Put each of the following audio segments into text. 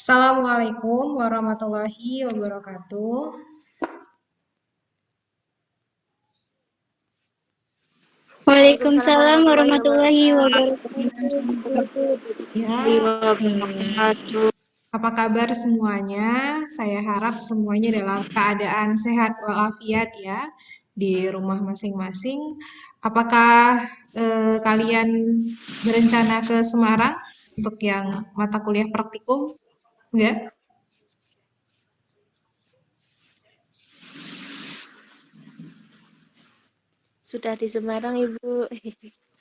Assalamualaikum warahmatullahi wabarakatuh. Waalaikumsalam Waalaikumsalam warahmatullahi warahmatullahi wabarakatuh. Ya, wabarakatuh. apa kabar semuanya? Saya harap semuanya dalam keadaan sehat walafiat ya di rumah masing-masing. Apakah kalian berencana ke Semarang untuk yang mata kuliah praktikum? Enggak? Sudah di Semarang, Ibu.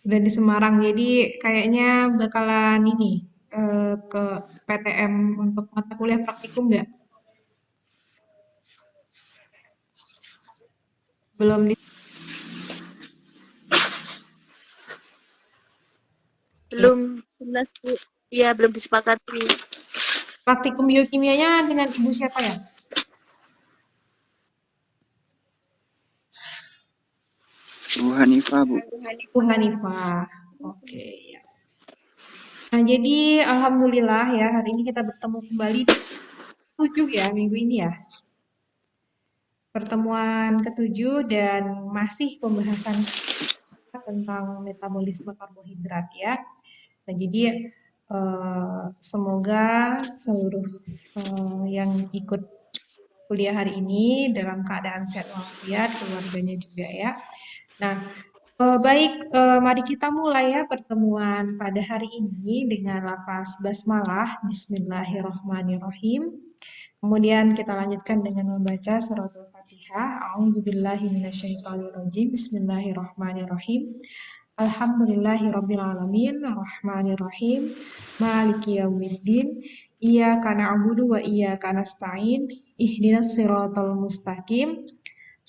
Udah di Semarang, jadi kayaknya bakalan ini ke PTM untuk mata kuliah praktikum nggak? Belum di Belum jelas, Bu. Iya, belum disepakati. praktikum biokimianya dengan ibu siapa ya? Bu Hanifah, Bu. Bu Hanifah. Oke ya. Nah jadi alhamdulillah ya hari ini kita bertemu kembali di 7 ya minggu ini ya. Pertemuan ketujuh dan masih pembahasan tentang metabolisme karbohidrat ya. Nah jadi semoga seluruh yang ikut kuliah hari ini dalam keadaan sehat walafiat, keluarganya juga ya. Nah, baik, mari kita mulai ya pertemuan pada hari ini dengan lafaz basmalah, Bismillahirrahmanirrahim. Kemudian kita lanjutkan dengan membaca surat Al-Fatihah. A'udzubillahi minasyaitonirrajim. Bismillahirrahmanirrahim. Alhamdulillahirabbil alamin, arrahmanirrahim, maliki yaumiddin, iyyaka na'budu wa iyyaka nasta'in, ihdinas siratal mustaqim,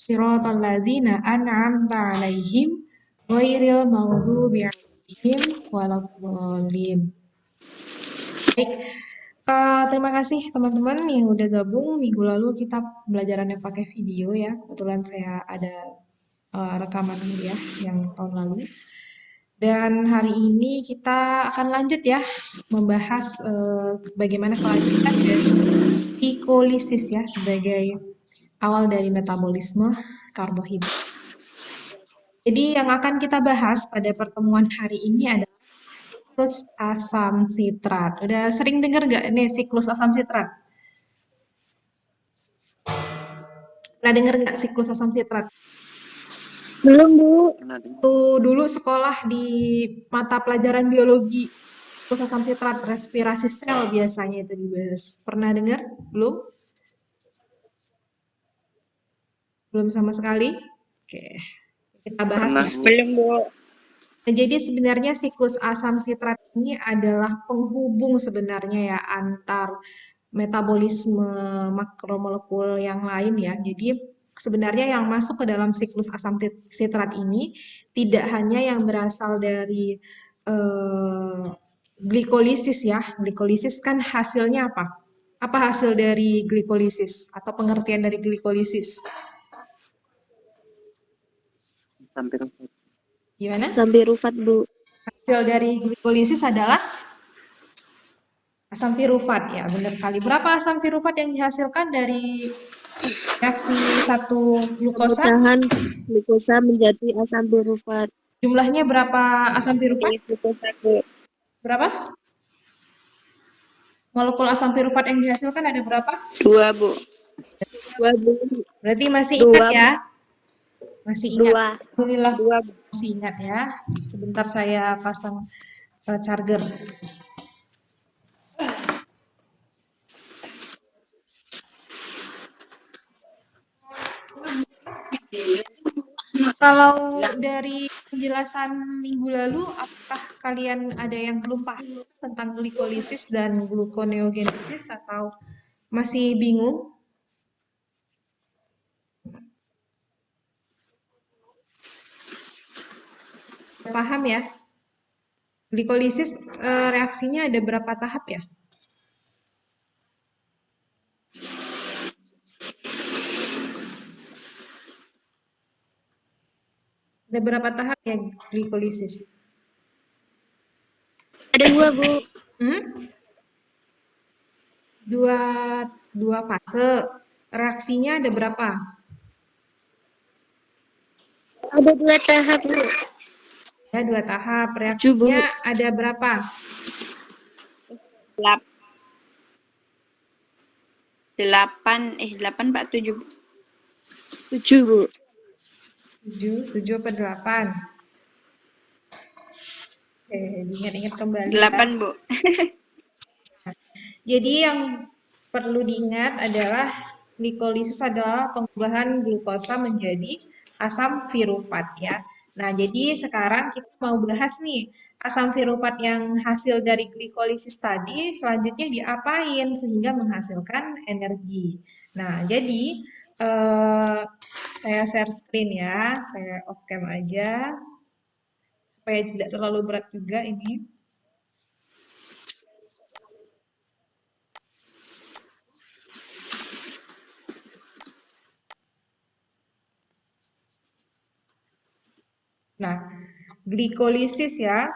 siratal ladzina an'amta 'alaihim ghairil maghdubi 'alaihim waladdallin. Baik, terima kasih teman-teman yang udah gabung. Minggu lalu kita pembelajarannya pakai video ya. Kebetulan saya ada rekaman ya yang tahun lalu. Dan hari ini kita akan lanjut ya membahas bagaimana kelanjutan dari glikolisis ya sebagai awal dari metabolisme karbohidrat. Jadi yang akan kita bahas pada pertemuan hari ini adalah siklus asam sitrat. Udah sering dengar nggak nih siklus asam sitrat? Pernah dengar nggak siklus asam sitrat? Belum, Bu. Dulu sekolah di mata pelajaran biologi, siklus asam sitrat, respirasi sel biasanya itu dibahas. Pernah dengar? Belum? Belum sama sekali? Oke, kita bahas Pernah, ya. Bu. Belum, Bu. Nah, jadi sebenarnya siklus asam sitrat ini adalah penghubung sebenarnya ya antar metabolisme makromolekul yang lain ya. Jadi sebenarnya yang masuk ke dalam siklus asam sitrat ini tidak hanya yang berasal dari glikolisis ya. Glikolisis kan hasilnya apa? Apa hasil dari glikolisis atau pengertian dari glikolisis? Hampir Gimana? Sampai rufat, Bu. Hasil dari glikolisis adalah asam pirufat ya, benar kali. Berapa asam pirufat yang dihasilkan dari reaksi satu glukosa? Pemecahan glukosa menjadi asam pirufat. Jumlahnya berapa asam pirufat? Jadi glukosa, Bu. Berapa? Molekul asam pirufat yang dihasilkan ada berapa? 2, Bu. 2, Bu. Berarti masih ingat 2, ya? Bu. Masih ingat. 2. Alhamdulillah 2, Bu. masih ingat ya. Sebentar saya pasang charger. Kalau dari penjelasan minggu lalu, apakah kalian ada yang belum paham tentang glikolisis dan gluconeogenesis atau masih bingung? Paham ya? Glikolisis reaksinya ada berapa tahap ya? Ada berapa tahap ya glikolisis? Ada 2, Bu. Hmm? dua fase. Reaksinya ada berapa? Ada 2 tahap, Bu. Ya, 2 tahap. 7, Bu. Reaksinya ada berapa? 8 Pak 7. 7, Bu. 7 apa 8? Diingat-ingat kembali ya. 8 Bu. Jadi yang perlu diingat adalah glikolisis adalah pengubahan glukosa menjadi asam piruvat ya. Nah, jadi sekarang kita mau bahas nih asam piruvat yang hasil dari glikolisis tadi selanjutnya diapain sehingga menghasilkan energi. Nah, jadi saya share screen ya, saya off cam aja supaya tidak terlalu berat juga ini. Nah, glikolisis ya.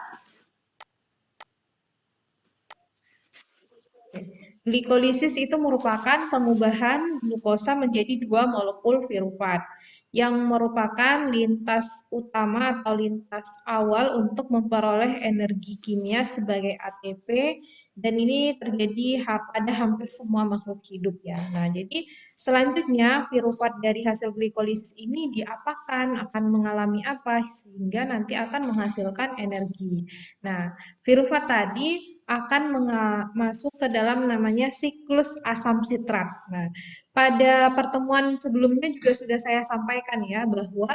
Glikolisis itu merupakan pengubahan glukosa menjadi 2 molekul piruvat yang merupakan lintas utama atau lintas awal untuk memperoleh energi kimia sebagai ATP dan ini terjadi pada hampir semua makhluk hidup ya. Nah, jadi selanjutnya piruvat dari hasil glikolisis ini diapakan, akan mengalami apa sehingga nanti akan menghasilkan energi. Nah, piruvat tadi akan masuk ke dalam namanya siklus asam sitrat. Nah, pada pertemuan sebelumnya juga sudah saya sampaikan ya bahwa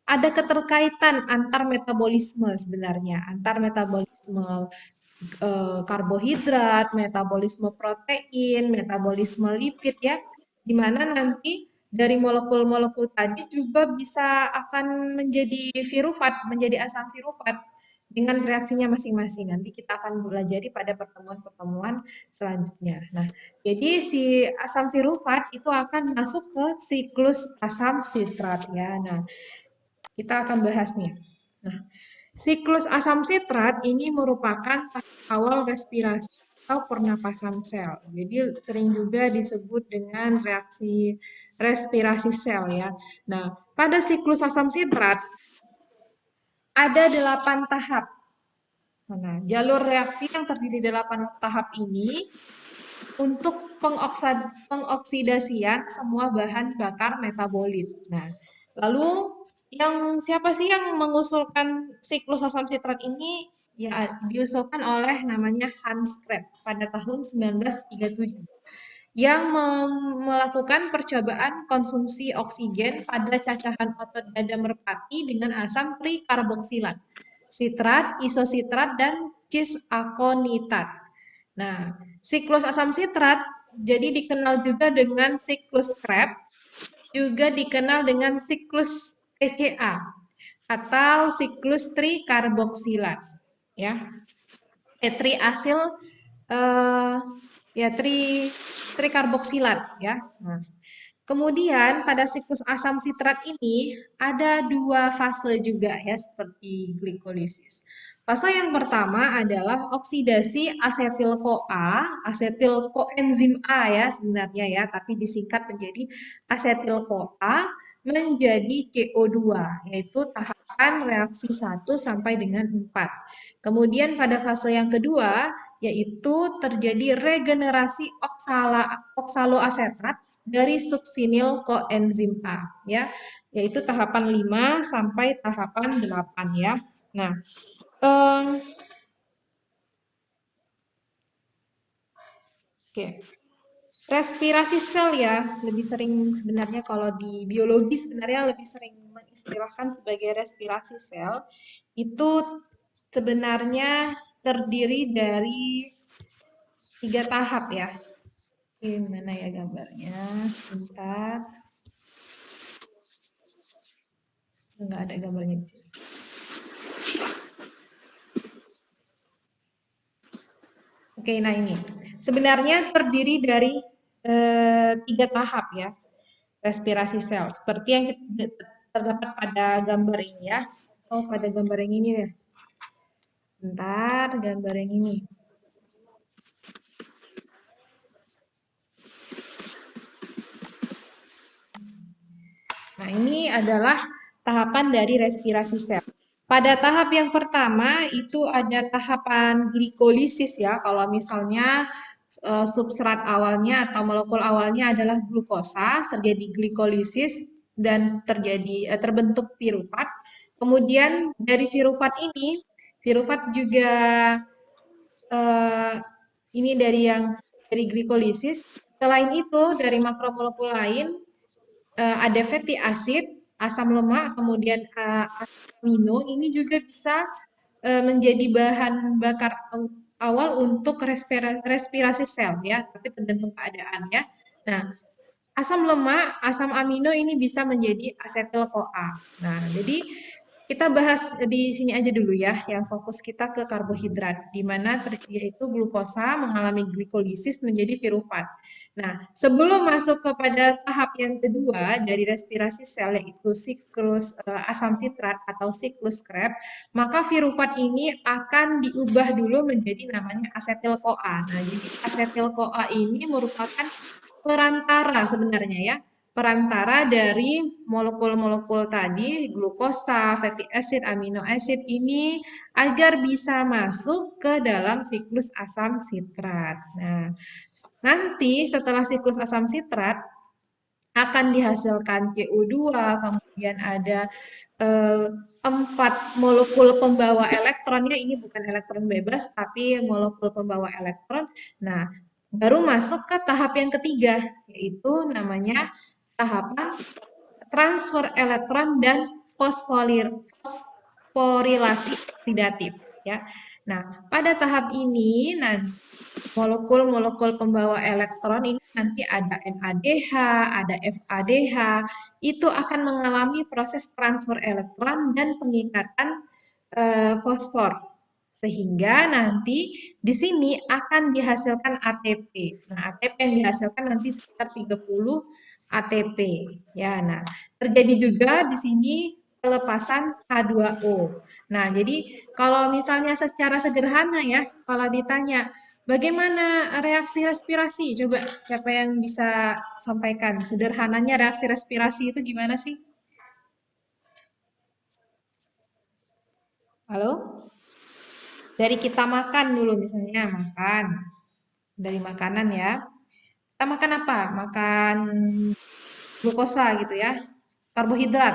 ada keterkaitan antar metabolisme sebenarnya, antar metabolisme karbohidrat, metabolisme protein, metabolisme lipid ya, di mana nanti dari molekul-molekul tadi juga bisa akan menjadi piruvat, menjadi asam piruvat dengan reaksinya masing-masing. Nanti kita akan pelajari pada pertemuan-pertemuan selanjutnya. Nah, jadi si asam piruvat itu akan masuk ke siklus asam sitrat ya. Nah, kita akan bahas nih. Nah, siklus asam sitrat ini merupakan tahap awal respirasi atau pernapasan sel. Jadi sering juga disebut dengan reaksi respirasi sel ya. Nah, pada siklus asam sitrat ada 8 tahap. Nah, jalur reaksi yang terdiri 8 tahap ini untuk pengoksidasian semua bahan bakar metabolit. Nah, lalu siapa sih yang mengusulkan siklus asam sitrat ini? Ya, diusulkan oleh namanya Hans Krebs pada tahun 1937 yang melakukan percobaan konsumsi oksigen pada cacahan otot dada merpati dengan asam trikarboksilat, sitrat, isositrat, dan cis-akonitat. Nah, siklus asam sitrat jadi dikenal juga dengan siklus Krebs, juga dikenal dengan siklus TCA atau siklus trikarboksilat, ya. Triasil ya trikarboksilat ya. Nah, kemudian pada siklus asam sitrat ini ada 2 fase juga ya seperti glikolisis. Fase yang pertama adalah oksidasi asetil-CoA, asetil koenzim A ya sebenarnya ya, tapi disingkat menjadi asetil-CoA menjadi CO2, yaitu tahapan reaksi 1 sampai dengan 4. Kemudian pada fase yang kedua yaitu terjadi regenerasi oksaloasetat dari suksinil koenzim A ya, yaitu tahapan 5 sampai tahapan 8 ya. Nah, oke. Respirasi sel ya, lebih sering sebenarnya kalau di biologi sebenarnya lebih sering mengistilahkan sebagai respirasi sel. Itu sebenarnya terdiri dari 3 tahap ya. Oke, mana ya gambarnya? Sebentar. Enggak ada gambarnya di sini. Oke, nah ini. Sebenarnya terdiri dari 3 tahap ya. Respirasi sel. Seperti yang terdapat pada gambar ini ya. Oh, pada gambar yang ini ya. Bentar, gambar yang ini. Nah, ini adalah tahapan dari respirasi sel. Pada tahap yang pertama itu ada tahapan glikolisis ya. Kalau misalnya substrat awalnya atau molekul awalnya adalah glukosa, terjadi glikolisis dan terbentuk pirufat. Kemudian dari pirufat ini, pirufat juga ini dari glikolisis. Selain itu, dari makromolekul lain ada fatty acid, asam lemak, kemudian asam amino. Ini juga bisa menjadi bahan bakar awal untuk respirasi sel ya, tapi tergantung keadaan ya. Nah, asam lemak, asam amino ini bisa menjadi asetil-CoA. Nah, jadi kita bahas di sini aja dulu ya, yang fokus kita ke karbohidrat, di mana yaitu glukosa mengalami glikolisis menjadi pirufat. Nah, sebelum masuk kepada tahap yang kedua dari respirasi sel, yaitu siklus asam sitrat atau siklus Krebs, maka pirufat ini akan diubah dulu menjadi namanya asetil-CoA. Nah, jadi asetil-CoA ini merupakan perantara sebenarnya ya, perantara dari molekul-molekul tadi, glukosa, fatty acid, amino acid ini agar bisa masuk ke dalam siklus asam sitrat. Nah, nanti setelah siklus asam sitrat akan dihasilkan CO2, kemudian ada 4 molekul pembawa elektron ya, ini bukan elektron bebas tapi molekul pembawa elektron. Nah, baru masuk ke tahap yang ketiga, yaitu namanya tahapan transfer elektron dan fosforilasi oksidatif ya. Nah, pada tahap ini nanti molekul-molekul pembawa elektron ini nanti ada NADH, ada FADH, itu akan mengalami proses transfer elektron dan pengikatan fosfor. Sehingga nanti di sini akan dihasilkan ATP. Nah, ATP yang dihasilkan nanti sekitar 30 ATP. Ya, nah, terjadi juga di sini pelepasan H2O. Nah, jadi kalau misalnya secara sederhana ya, kalau ditanya bagaimana reaksi respirasi? Coba siapa yang bisa sampaikan sederhananya reaksi respirasi itu gimana sih? Halo? Dari kita makan dulu misalnya, makan. Dari makanan ya. Kita makan apa? Makan glukosa gitu ya. Karbohidrat.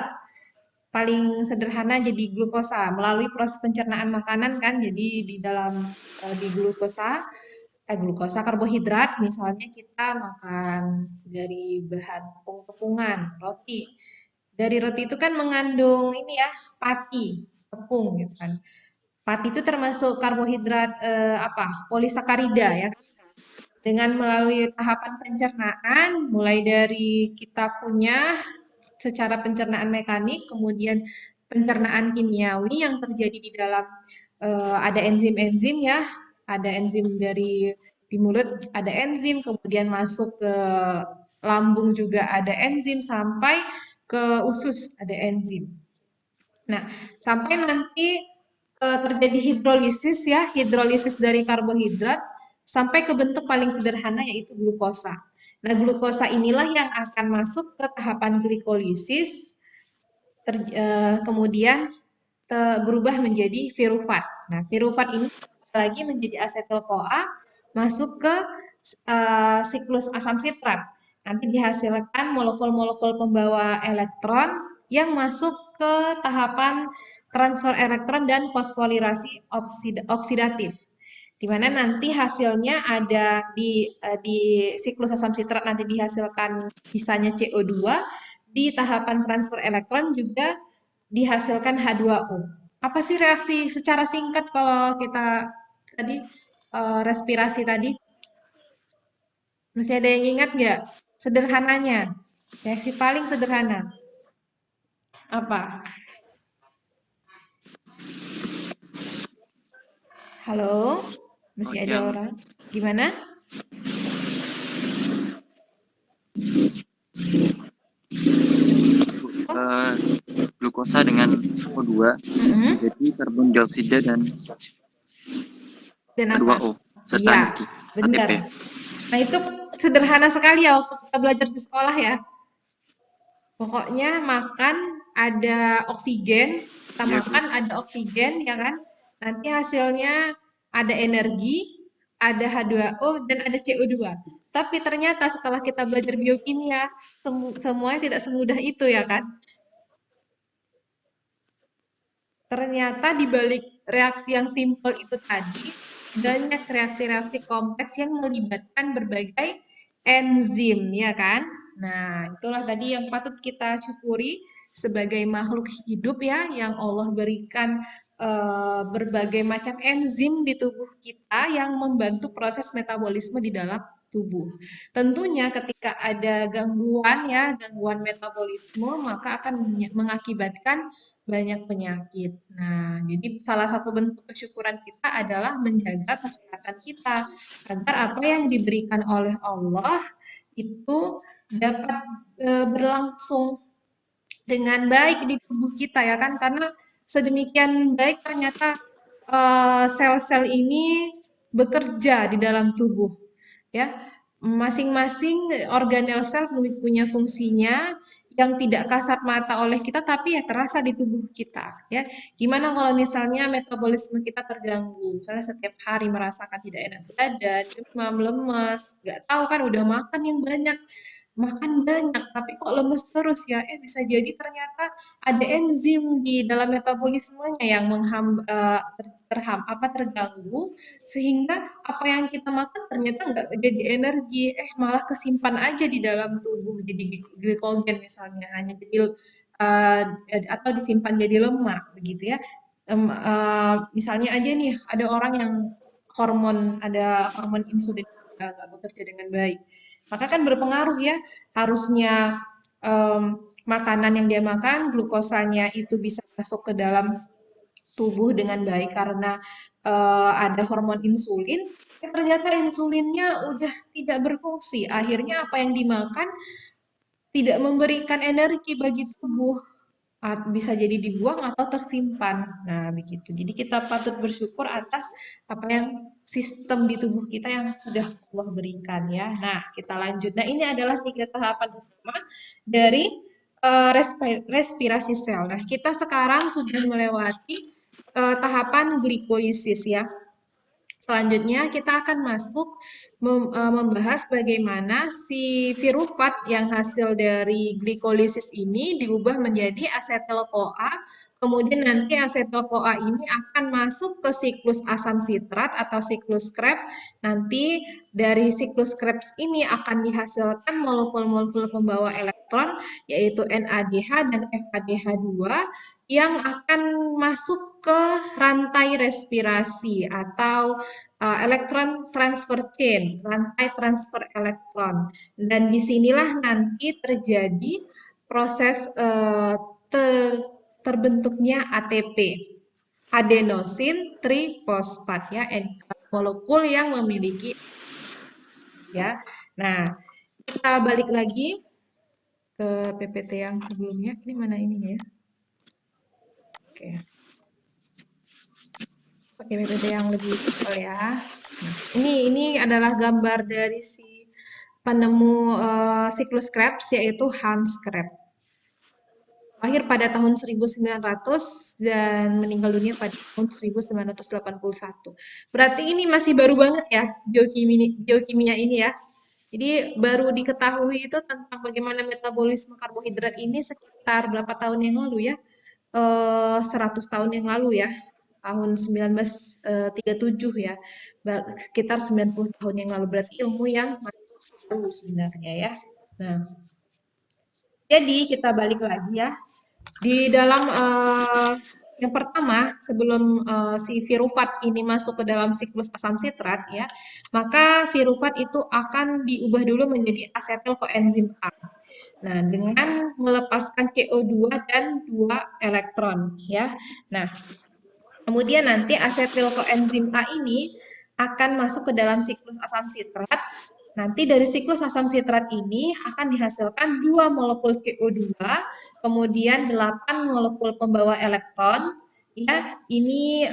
Paling sederhana jadi glukosa melalui proses pencernaan makanan kan. Jadi di dalam di glukosa karbohidrat misalnya kita makan dari bahan tepung-tepungan, roti. Dari roti itu kan mengandung ini ya, pati, tepung gitu kan. Pati itu termasuk karbohidrat polisakarida ya. Dengan melalui tahapan pencernaan, mulai dari kita punya secara pencernaan mekanik, kemudian pencernaan kimiawi yang terjadi di dalam ada enzim-enzim ya, ada enzim dari di mulut ada enzim, kemudian masuk ke lambung juga ada enzim, sampai ke usus ada enzim. Nah, sampai nanti terjadi hidrolisis ya, hidrolisis dari karbohidrat sampai ke bentuk paling sederhana yaitu glukosa. Nah, glukosa inilah yang akan masuk ke tahapan glikolisis, kemudian berubah menjadi pirufat. Nah, pirufat ini lagi menjadi asetil-CoA, masuk ke siklus asam sitrat. Nanti dihasilkan molekul-molekul pembawa elektron yang masuk ke tahapan transfer elektron dan fosforilasi oksidatif. Di mana nanti hasilnya ada di siklus asam sitrat nanti dihasilkan sisanya CO2, di tahapan transfer elektron juga dihasilkan H2O. Apa sih reaksi secara singkat kalau kita tadi respirasi tadi? Masih ada yang ingat nggak? Sederhananya, reaksi paling sederhana. Apa? Halo? Masih ada orang? Gimana? Glukosa dengan O2 jadi karbon dioksida dan H2O serta Iya, energi benar. ATP. Nah, itu sederhana sekali ya waktu kita belajar di sekolah ya. Pokoknya makan ada oksigen, kita Iya, Bu. makan ada oksigen, ya kan? Nanti hasilnya ada energi, ada H2O, dan ada CO2. Tapi ternyata setelah kita belajar biokimia, semuanya tidak semudah itu, ya kan? Ternyata di balik reaksi yang simpel itu tadi, banyak reaksi-reaksi kompleks yang melibatkan berbagai enzim, ya kan? Nah, itulah tadi yang patut kita syukuri sebagai makhluk hidup ya, yang Allah berikan berbagai macam enzim di tubuh kita yang membantu proses metabolisme di dalam tubuh. Tentunya ketika ada gangguan ya, gangguan metabolisme, maka akan mengakibatkan banyak penyakit. Nah, jadi salah satu bentuk kesyukuran kita adalah menjaga kesehatan kita agar apa yang diberikan oleh Allah itu dapat berlangsung dengan baik di tubuh kita ya kan, karena sedemikian baik ternyata sel-sel ini bekerja di dalam tubuh ya. Masing-masing organel sel punya fungsinya yang tidak kasat mata oleh kita tapi ya terasa di tubuh kita ya. Gimana kalau misalnya metabolisme kita terganggu, misalnya setiap hari merasakan tidak enak badan, demam, lemes, nggak tahu kan udah makan banyak tapi kok lemes terus ya, bisa jadi ternyata ada enzim di dalam metabolismenya yang terganggu, sehingga apa yang kita makan ternyata nggak jadi energi, malah kesimpan aja di dalam tubuh jadi glikogen misalnya, hanya jadi atau disimpan jadi lemak begitu ya. Misalnya aja nih ada orang yang ada hormon insulin nggak bekerja dengan baik, maka kan berpengaruh ya, harusnya makanan yang dia makan glukosanya itu bisa masuk ke dalam tubuh dengan baik karena ada hormon insulin, ternyata insulinnya udah tidak berfungsi. Akhirnya apa yang dimakan tidak memberikan energi bagi tubuh. Bisa jadi dibuang atau tersimpan. Nah, begitu. Jadi kita patut bersyukur atas apa yang sistem di tubuh kita yang sudah Allah berikan ya. Nah, kita lanjut. Nah, ini adalah 3 tahapan utama dari respirasi sel. Nah, kita sekarang sudah melewati tahapan glikolisis ya. Selanjutnya kita akan masuk membahas bagaimana si pirufat yang hasil dari glikolisis ini diubah menjadi asetil-CoA. Kemudian nanti asetil-CoA ini akan masuk ke siklus asam sitrat atau siklus Krebs. Nanti dari siklus Krebs ini akan dihasilkan molekul-molekul pembawa elektron yaitu NADH dan FADH2 yang akan masuk ke rantai respirasi atau elektron transfer chain, rantai transfer elektron. Dan disinilah nanti terjadi proses terbentuknya ATP, adenosin trifosfat ya, molekul yang memiliki ya. Nah, kita balik lagi ke PPT yang sebelumnya. Ini mana ininya ya? Oke. Pakai PPT yang lebih simpel ya. Nah, ini adalah gambar dari si penemu siklus Krebs yaitu Hans Krebs. Lahir pada tahun 1900 dan meninggal dunia pada tahun 1981. Berarti ini masih baru banget ya biokimia ini ya. Jadi baru diketahui itu tentang bagaimana metabolisme karbohidrat ini sekitar berapa tahun yang lalu ya? 100 tahun yang lalu ya. Tahun 1937 ya. Sekitar 90 tahun yang lalu. Berarti ilmu yang masih baru sebenarnya ya. Nah, jadi kita balik lagi ya. Di dalam yang pertama, sebelum si pirufat ini masuk ke dalam siklus asam sitrat ya, maka pirufat itu akan diubah dulu menjadi asetil koenzim A. Nah, dengan melepaskan CO2 dan 2 elektron ya. Nah, kemudian nanti asetil koenzim A ini akan masuk ke dalam siklus asam sitrat. Nanti dari siklus asam sitrat ini akan dihasilkan 2 molekul CO2, kemudian 8 molekul pembawa elektron. Ya, ini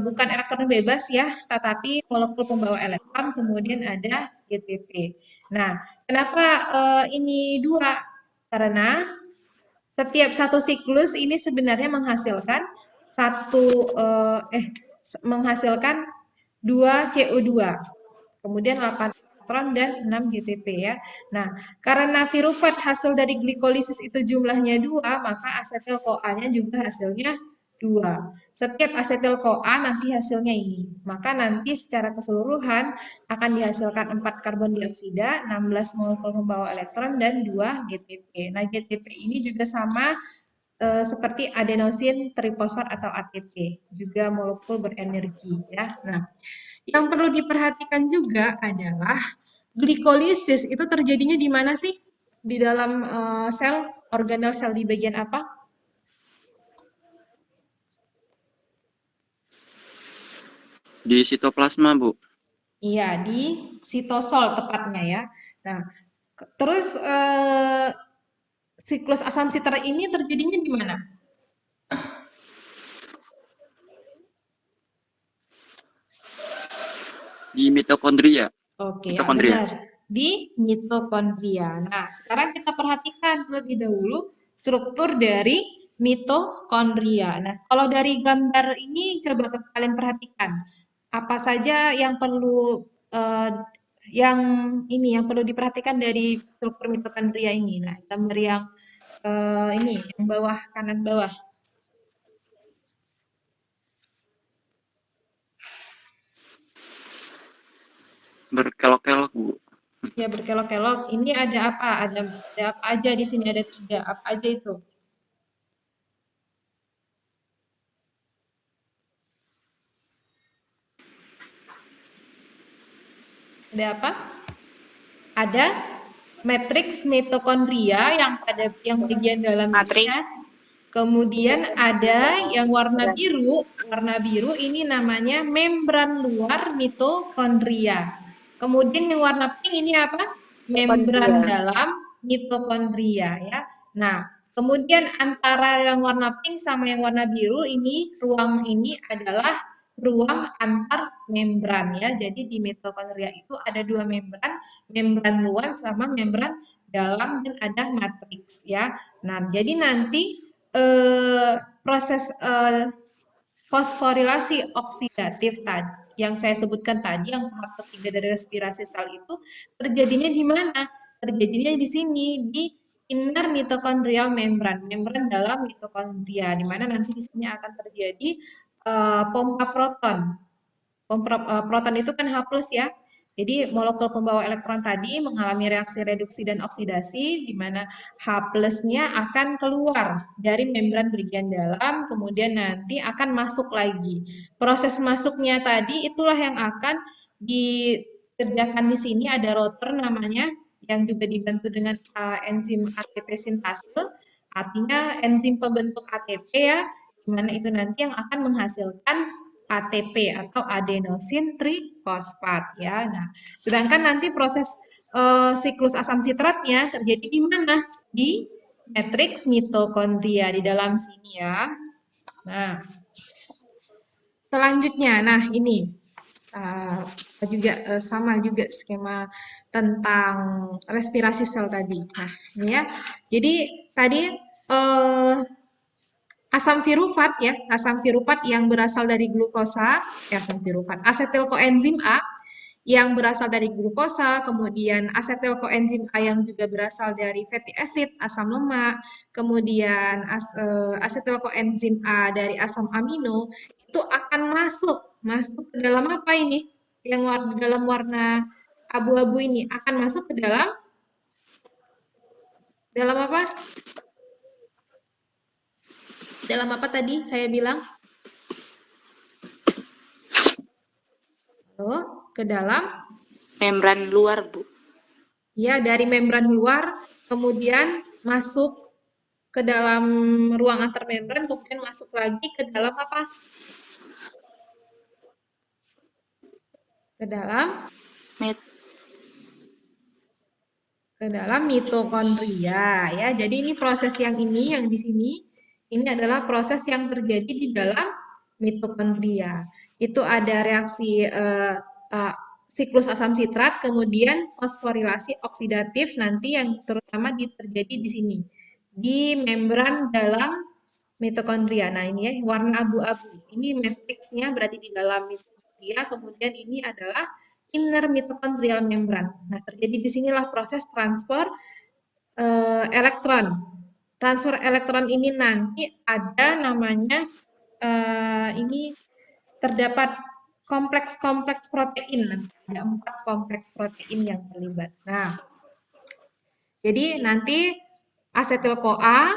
bukan elektron bebas ya, tetapi molekul pembawa elektron, kemudian ada GTP. Nah, kenapa ini 2? Karena Setiap satu siklus ini sebenarnya menghasilkan menghasilkan 2 CO2. Kemudian 8 elektron dan 6 GTP ya. Nah, karena pirufat hasil dari glikolisis itu jumlahnya 2, maka asetil-CoA-nya juga hasilnya 2. Setiap asetil-CoA nanti hasilnya ini. Maka nanti secara keseluruhan akan dihasilkan 4 karbon dioksida, 16 molekul pembawa elektron, dan 2 GTP. Nah, GTP ini juga sama seperti adenosin trifosfat atau ATP, juga molekul berenergi ya. Nah, yang perlu diperhatikan juga adalah glikolisis itu terjadinya di mana sih? Di dalam sel, organel sel di bagian apa? Di sitoplasma, Bu. Iya, di sitosol tepatnya ya. Nah, terus siklus asam sitrat ini terjadinya di mana? Di mitokondria. Oke, ya Mitokondria. benar. Di mitokondria. Nah, sekarang kita perhatikan terlebih dahulu struktur dari mitokondria. Nah, kalau dari gambar ini coba kalian perhatikan. Apa saja yang perlu yang perlu diperhatikan dari struktur mitokondria ini. Nah, gambar yang ini yang bawah kanan bawah. Berkelok-kelok, Bu. Ya, berkelok-kelok. Ini ada apa? Ada apa aja di sini? Ada 3. Apa aja itu? Ada apa? Ada matriks mitokondria yang bagian dalamnya. Kemudian ada yang warna biru. Warna biru ini namanya membran luar mitokondria. Kemudian yang warna pink ini apa? Membran dalam mitokondria ya. Nah, kemudian antara yang warna pink sama yang warna biru ini ruang ini adalah ruang antar membran ya. Jadi di mitokondria itu ada 2 membran, membran luar sama membran dalam, dan ada matriks ya. Nah, jadi nanti proses fosforilasi oksidatif tadi yang saya sebutkan tadi, yang tahap ketiga dari respirasi sel itu terjadinya di mana? Terjadinya di sini, di inner mitochondrial membran, membran dalam mitokondria, di mana nanti di sini akan terjadi pompa proton. Proton itu kan H+ ya. Jadi molekul pembawa elektron tadi mengalami reaksi reduksi dan oksidasi, di mana H+-nya akan keluar dari membran bagian dalam, kemudian nanti akan masuk lagi. Proses masuknya tadi itulah yang akan dikerjakan di sini, ada rotor namanya, yang juga dibantu dengan enzim ATP sintase, artinya enzim pembentuk ATP ya, di mana itu nanti yang akan menghasilkan ATP atau adenosin trifosfat ya. Nah, sedangkan nanti proses siklus asam sitratnya terjadi di mana? Di matriks mitokondria di dalam sini ya. Nah, selanjutnya, nah ini juga sama juga skema tentang respirasi sel tadi. Nah, ini ya. Jadi tadi asam pirufat ya, asam pirufat yang berasal dari glukosa, asam pirufat, asetil koenzim A yang berasal dari glukosa, kemudian asetil koenzim A yang juga berasal dari fatty acid, asam lemak, kemudian asetil koenzim A dari asam amino, itu akan masuk ke dalam apa ini? Yang dalam warna abu-abu ini akan masuk ke dalam apa? Dalam apa tadi saya bilang? Ke dalam membran luar, Bu. Ya, dari membran luar, kemudian masuk ke dalam ruang antar membran, kemudian masuk lagi ke dalam apa? Ke dalam mitokondria ya. Jadi ini proses yang di sini ini adalah proses yang terjadi di dalam mitokondria. Itu ada reaksi siklus asam sitrat, kemudian fosforilasi oksidatif nanti yang terutama terjadi di sini, di membran dalam mitokondria. Nah, ini ya warna abu-abu. Ini matriksnya berarti di dalam mitokondria, kemudian ini adalah inner mitochondrial membran. Nah, terjadi di sinilah proses transfer elektron. Transfer elektron ini nanti ada namanya ini terdapat kompleks-kompleks protein. Nanti ada 4 kompleks protein yang terlibat. Nah, jadi nanti asetil-CoA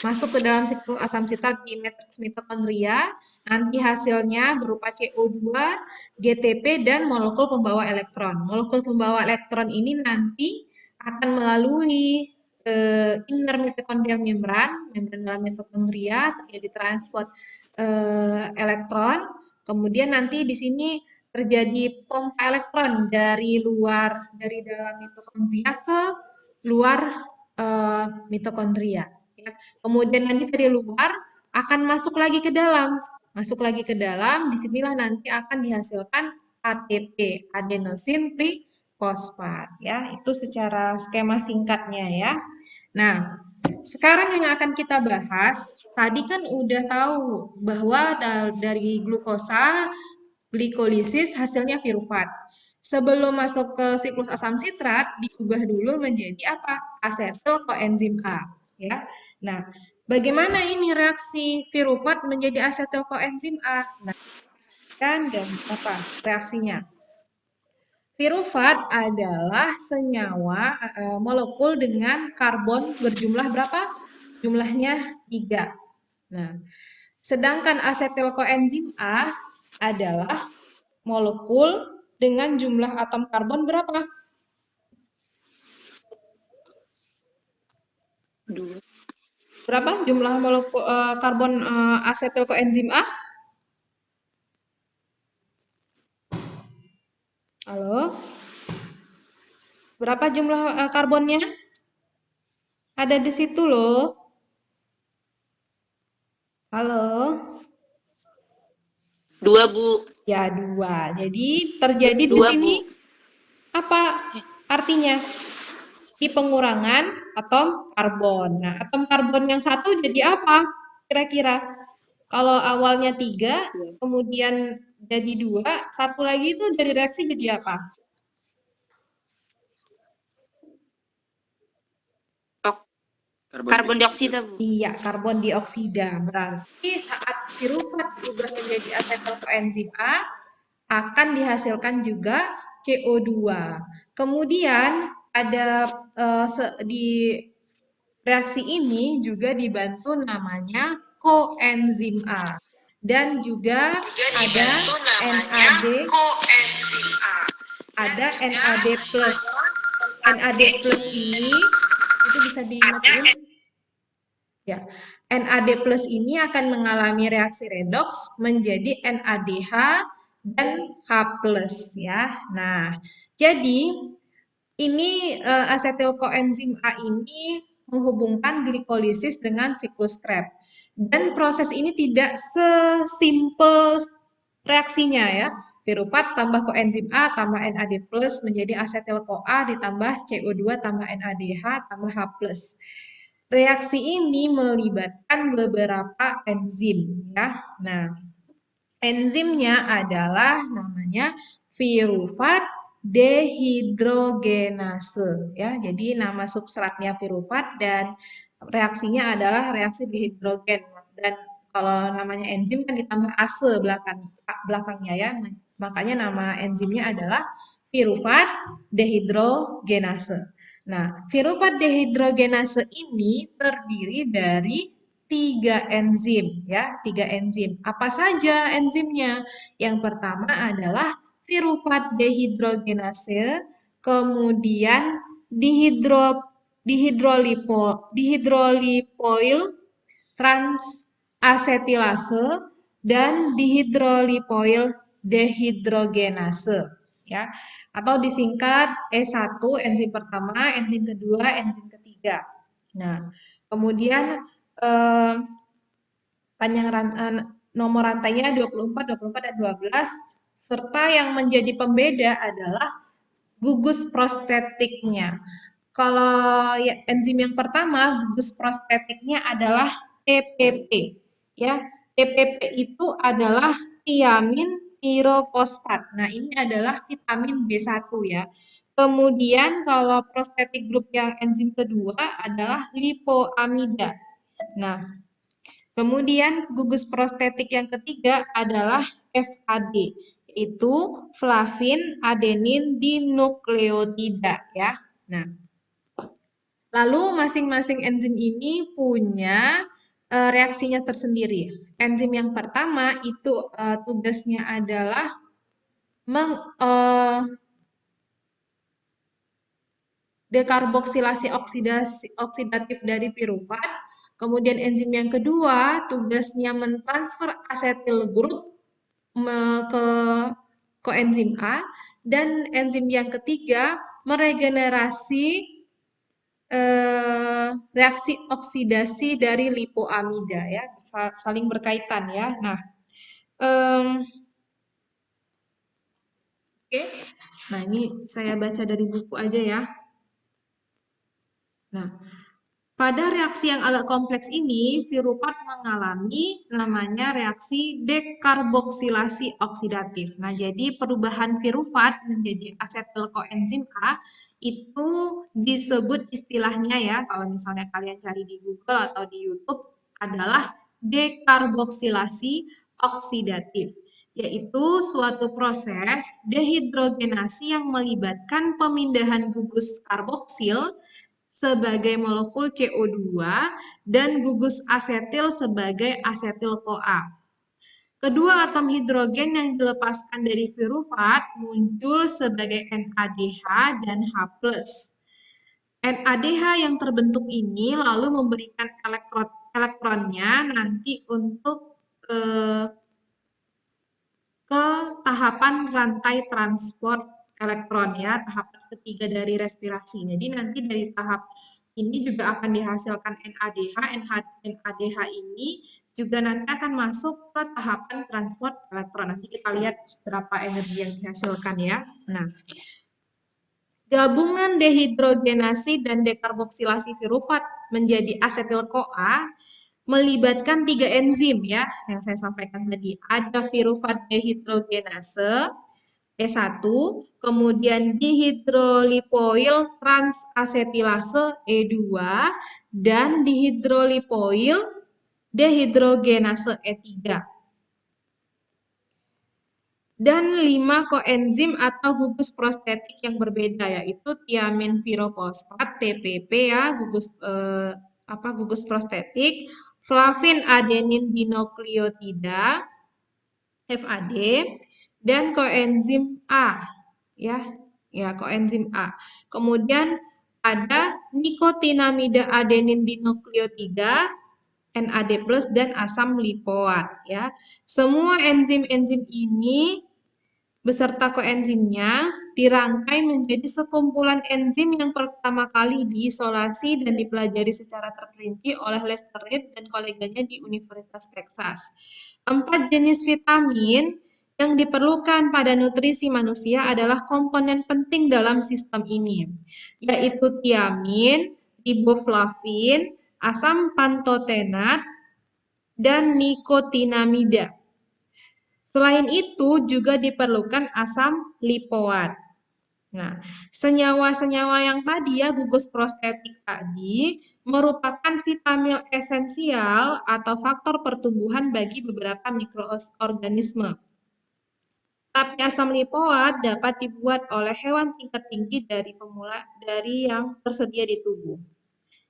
masuk ke dalam siklus asam sitrat di matriks mitokondria, nanti hasilnya berupa CO2, GTP, dan molekul pembawa elektron. Molekul pembawa elektron ini nanti akan melalui inner mitochondrial membran dalam mitokondria, terjadi transport elektron, kemudian nanti di sini terjadi pompa elektron dari dalam mitokondria ke luar mitokondria. Kemudian nanti dari luar akan masuk lagi ke dalam. Masuk lagi ke dalam, disinilah nanti akan dihasilkan ATP, adenosin trifosfat. Ya, itu secara skema singkatnya ya. Nah, sekarang yang akan kita bahas, tadi kan udah tahu bahwa dari glukosa, glikolisis hasilnya pirufat. Sebelum masuk ke siklus asam sitrat, diubah dulu menjadi apa? Asetil koenzim A. Ya. Nah, bagaimana ini reaksi pirufat menjadi asetil koenzim A? Nah, kan apa reaksinya? Pirufat adalah senyawa molekul dengan karbon berjumlah berapa? Jumlahnya 3. Nah, sedangkan asetil koenzim A adalah molekul dengan jumlah atom karbon berapa? 2. Berapa jumlah molekul karbon asetil koenzim A? Halo? Berapa jumlah karbonnya? Ada di situ loh. Halo? 2, Bu. Ya, 2. Jadi terjadi di 2, sini Bu. apa artinya? Di pengurangan atom karbon. Nah, atom karbon yang satu jadi apa? Kira-kira. Kalau awalnya 3, kemudian jadi 2, satu lagi itu dari reaksi jadi apa? Karbon dioksida, Bu. Iya, karbon dioksida. Berarti saat pirufat berubah menjadi asetil koenzim A, akan dihasilkan juga CO2. Kemudian ada di reaksi ini juga dibantu namanya koenzim A. Dan juga ada NAD, ada NAD+. NAD+ ini itu bisa dimatiin. Ya, NAD+ ini akan mengalami reaksi redoks menjadi NADH dan H+ ya. Nah, jadi ini asetil koenzim A ini menghubungkan glikolisis dengan siklus Krebs. Dan proses ini tidak sesimpel reaksinya ya. Pirufat tambah koenzim A tambah NAD+ menjadi asetil CoA ditambah CO2 tambah NADH tambah H+. Reaksi ini melibatkan beberapa enzim ya. Nah, enzimnya adalah namanya pirufat dehidrogenase ya. Jadi nama substratnya pirufat dan reaksinya adalah reaksi dehidrogen. Dan kalau namanya enzim kan ditambah ase belakangnya ya. Makanya nama enzimnya adalah pirufat dehidrogenase. Nah, pirufat dehidrogenase ini terdiri dari 3 enzim ya, 3 enzim. Apa saja enzimnya? Yang pertama adalah pirufat dehidrogenase, kemudian dihidrolipoil transasetilase dan dihidrolipoil dehidrogenase ya, atau disingkat E1, enzim pertama, enzim kedua, enzim ketiga. Nah, kemudian panjang nomor rantainya 24, 24, dan 12, serta yang menjadi pembeda adalah gugus prostetiknya. Kalau ya, enzim yang pertama, gugus prostetiknya adalah TPP. Ya, TPP itu adalah tiamin pirofosfat. Nah, ini adalah vitamin B1 ya. Kemudian kalau prostetik group yang enzim kedua adalah lipoamida. Nah, kemudian gugus prostetik yang ketiga adalah FAD, yaitu flavin adenin dinukleotida ya. Nah, lalu masing-masing enzim ini punya reaksinya tersendiri. Enzim yang pertama itu tugasnya adalah dekarboksilasi oksidatif dari pirufat. Kemudian enzim yang kedua tugasnya mentransfer asetil grup ke koenzim A, dan enzim yang ketiga meregenerasi reaksi oksidasi dari lipoamida ya, saling berkaitan ya. Nah, oke. Nah, ini saya baca dari buku aja ya. Nah, pada reaksi yang agak kompleks ini, pirufat mengalami namanya reaksi dekarboksilasi oksidatif. Nah, jadi perubahan pirufat menjadi asetil koenzim A itu disebut istilahnya ya, kalau misalnya kalian cari di Google atau di YouTube, adalah dekarboksilasi oksidatif, yaitu suatu proses dehidrogenasi yang melibatkan pemindahan gugus karboksil sebagai molekul CO2 dan gugus asetil sebagai asetil-CoA. Kedua atom hidrogen yang dilepaskan dari pirufat muncul sebagai NADH dan H+. NADH yang terbentuk ini lalu memberikan elektronnya nanti untuk ke tahapan rantai transport elektron ya, tahapan ketiga dari respirasi. Jadi nanti dari tahap ini juga akan dihasilkan NADH. NADH ini juga nanti akan masuk ke tahapan transport elektron. Nanti kita lihat berapa energi yang dihasilkan ya. Nah, gabungan dehidrogenasi dan dekarboksilasi pirufat menjadi asetil-CoA melibatkan 3 enzim ya, yang saya sampaikan tadi. Ada pirufat dehidrogenase E1, kemudian dihidrolipoil transasetilase E2, dan dihidrolipoil dehidrogenase E3. Dan 5 koenzim atau gugus prostetik yang berbeda, yaitu tiamin pirofosfat TPP ya, gugus prostetik, flavin adenin dinukleotida FAD, dan koenzim A ya koenzim A. Kemudian ada nikotinamida adenin dinukleotida NAD+ dan asam lipoat ya. Semua enzim-enzim ini beserta koenzimnya dirangkai menjadi sekumpulan enzim yang pertama kali diisolasi dan dipelajari secara terperinci oleh Lester Reed dan koleganya di Universitas Texas. 4 jenis vitamin yang diperlukan pada nutrisi manusia adalah komponen penting dalam sistem ini, yaitu tiamin, riboflavin, asam pantotenat, dan nikotinamida. Selain itu juga diperlukan asam lipoat. Nah, senyawa-senyawa yang tadi ya, gugus prostetik tadi, merupakan vitamin esensial atau faktor pertumbuhan bagi beberapa mikroorganisme. Tapi asam lipoat dapat dibuat oleh hewan tingkat tinggi dari yang tersedia di tubuh.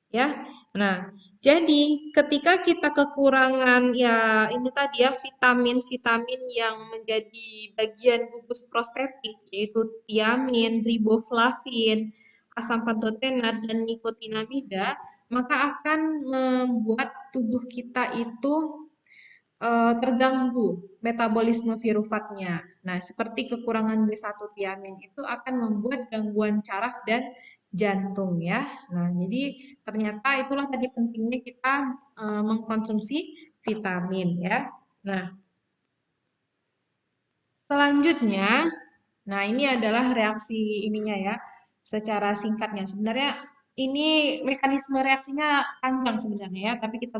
Ya, nah, jadi ketika kita kekurangan ya ini tadi ya vitamin-vitamin yang menjadi bagian gugus prostetik yaitu tiamin, riboflavin, asam pantotenat dan nikotinamida, maka akan membuat tubuh kita itu terganggu metabolisme piruvatnya. Nah, seperti kekurangan B1 tiamin itu akan membuat gangguan saraf dan jantung ya. Nah, jadi ternyata itulah tadi pentingnya kita mengkonsumsi vitamin ya. Nah, selanjutnya, nah ini adalah reaksi ininya ya, secara singkatnya. Sebenarnya ini mekanisme reaksinya panjang sebenarnya ya, tapi kita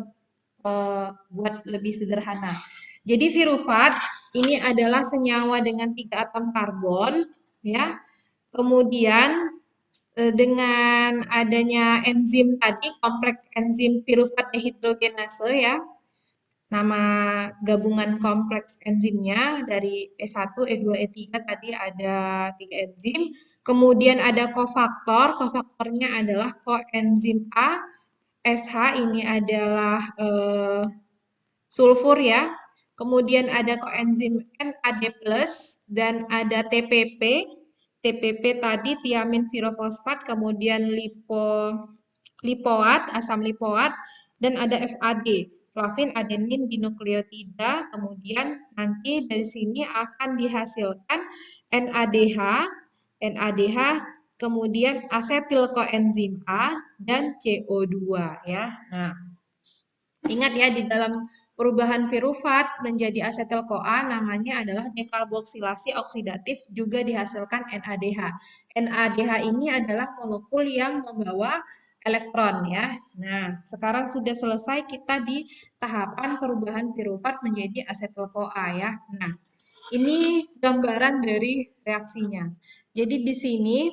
buat lebih sederhana. Jadi pirufat ini adalah senyawa dengan 3 atom karbon, ya. Kemudian dengan adanya enzim tadi, kompleks enzim pirufat dehidrogenase ya, nama gabungan kompleks enzimnya dari E1, E2, E3 tadi ada 3 enzim. Kemudian ada kofaktor, kofaktornya adalah koenzim A, SH ini adalah sulfur ya. Kemudian ada koenzim NAD+, dan ada TPP. TPP tadi tiamin pirofosfat, kemudian lipoat, asam lipoat, dan ada FAD, flavin adenin dinukleotida. Kemudian nanti dari sini akan dihasilkan NADH, NADH, kemudian asetil koenzim A dan CO2 ya. Nah, ingat ya, di dalam perubahan pirufat menjadi asetil-CoA namanya adalah dekarboksilasi oksidatif, juga dihasilkan NADH. NADH ini adalah molekul yang membawa elektron ya. Nah, sekarang sudah selesai kita di tahapan perubahan pirufat menjadi asetil-CoA ya. Nah, ini gambaran dari reaksinya. Jadi di sini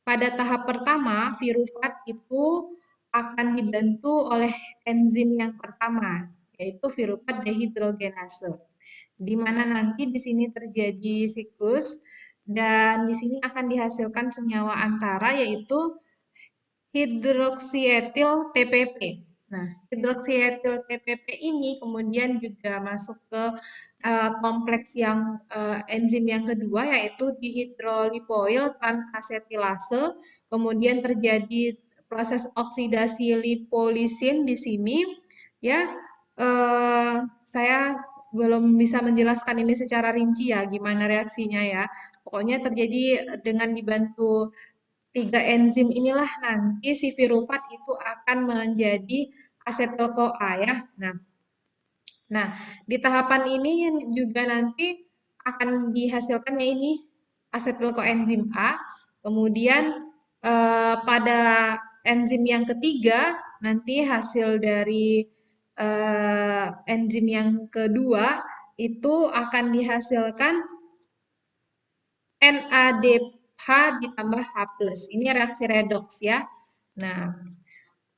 pada tahap pertama, pirufat itu akan dibantu oleh enzim yang pertama, yaitu pirufat dehidrogenase. Di mana nanti di sini terjadi siklus dan di sini akan dihasilkan senyawa antara yaitu hidroksietil TPP. Nah, hidroksietil TPP ini kemudian juga masuk ke kompleks yang enzim yang kedua yaitu dihidrolipoil transasetilase. Kemudian terjadi proses oksidasi lipolisin di sini ya. Saya belum bisa menjelaskan ini secara rinci ya gimana reaksinya ya. Pokoknya terjadi dengan dibantu 3 enzim inilah nanti si pirufat itu akan menjadi asetil-CoA ya. Nah, di tahapan ini juga nanti akan dihasilkannya ini asetil koenzim A. Kemudian pada enzim yang ketiga nanti hasil dari enzim yang kedua itu akan dihasilkan NADH ditambah H+. Ini reaksi redoks ya. Nah,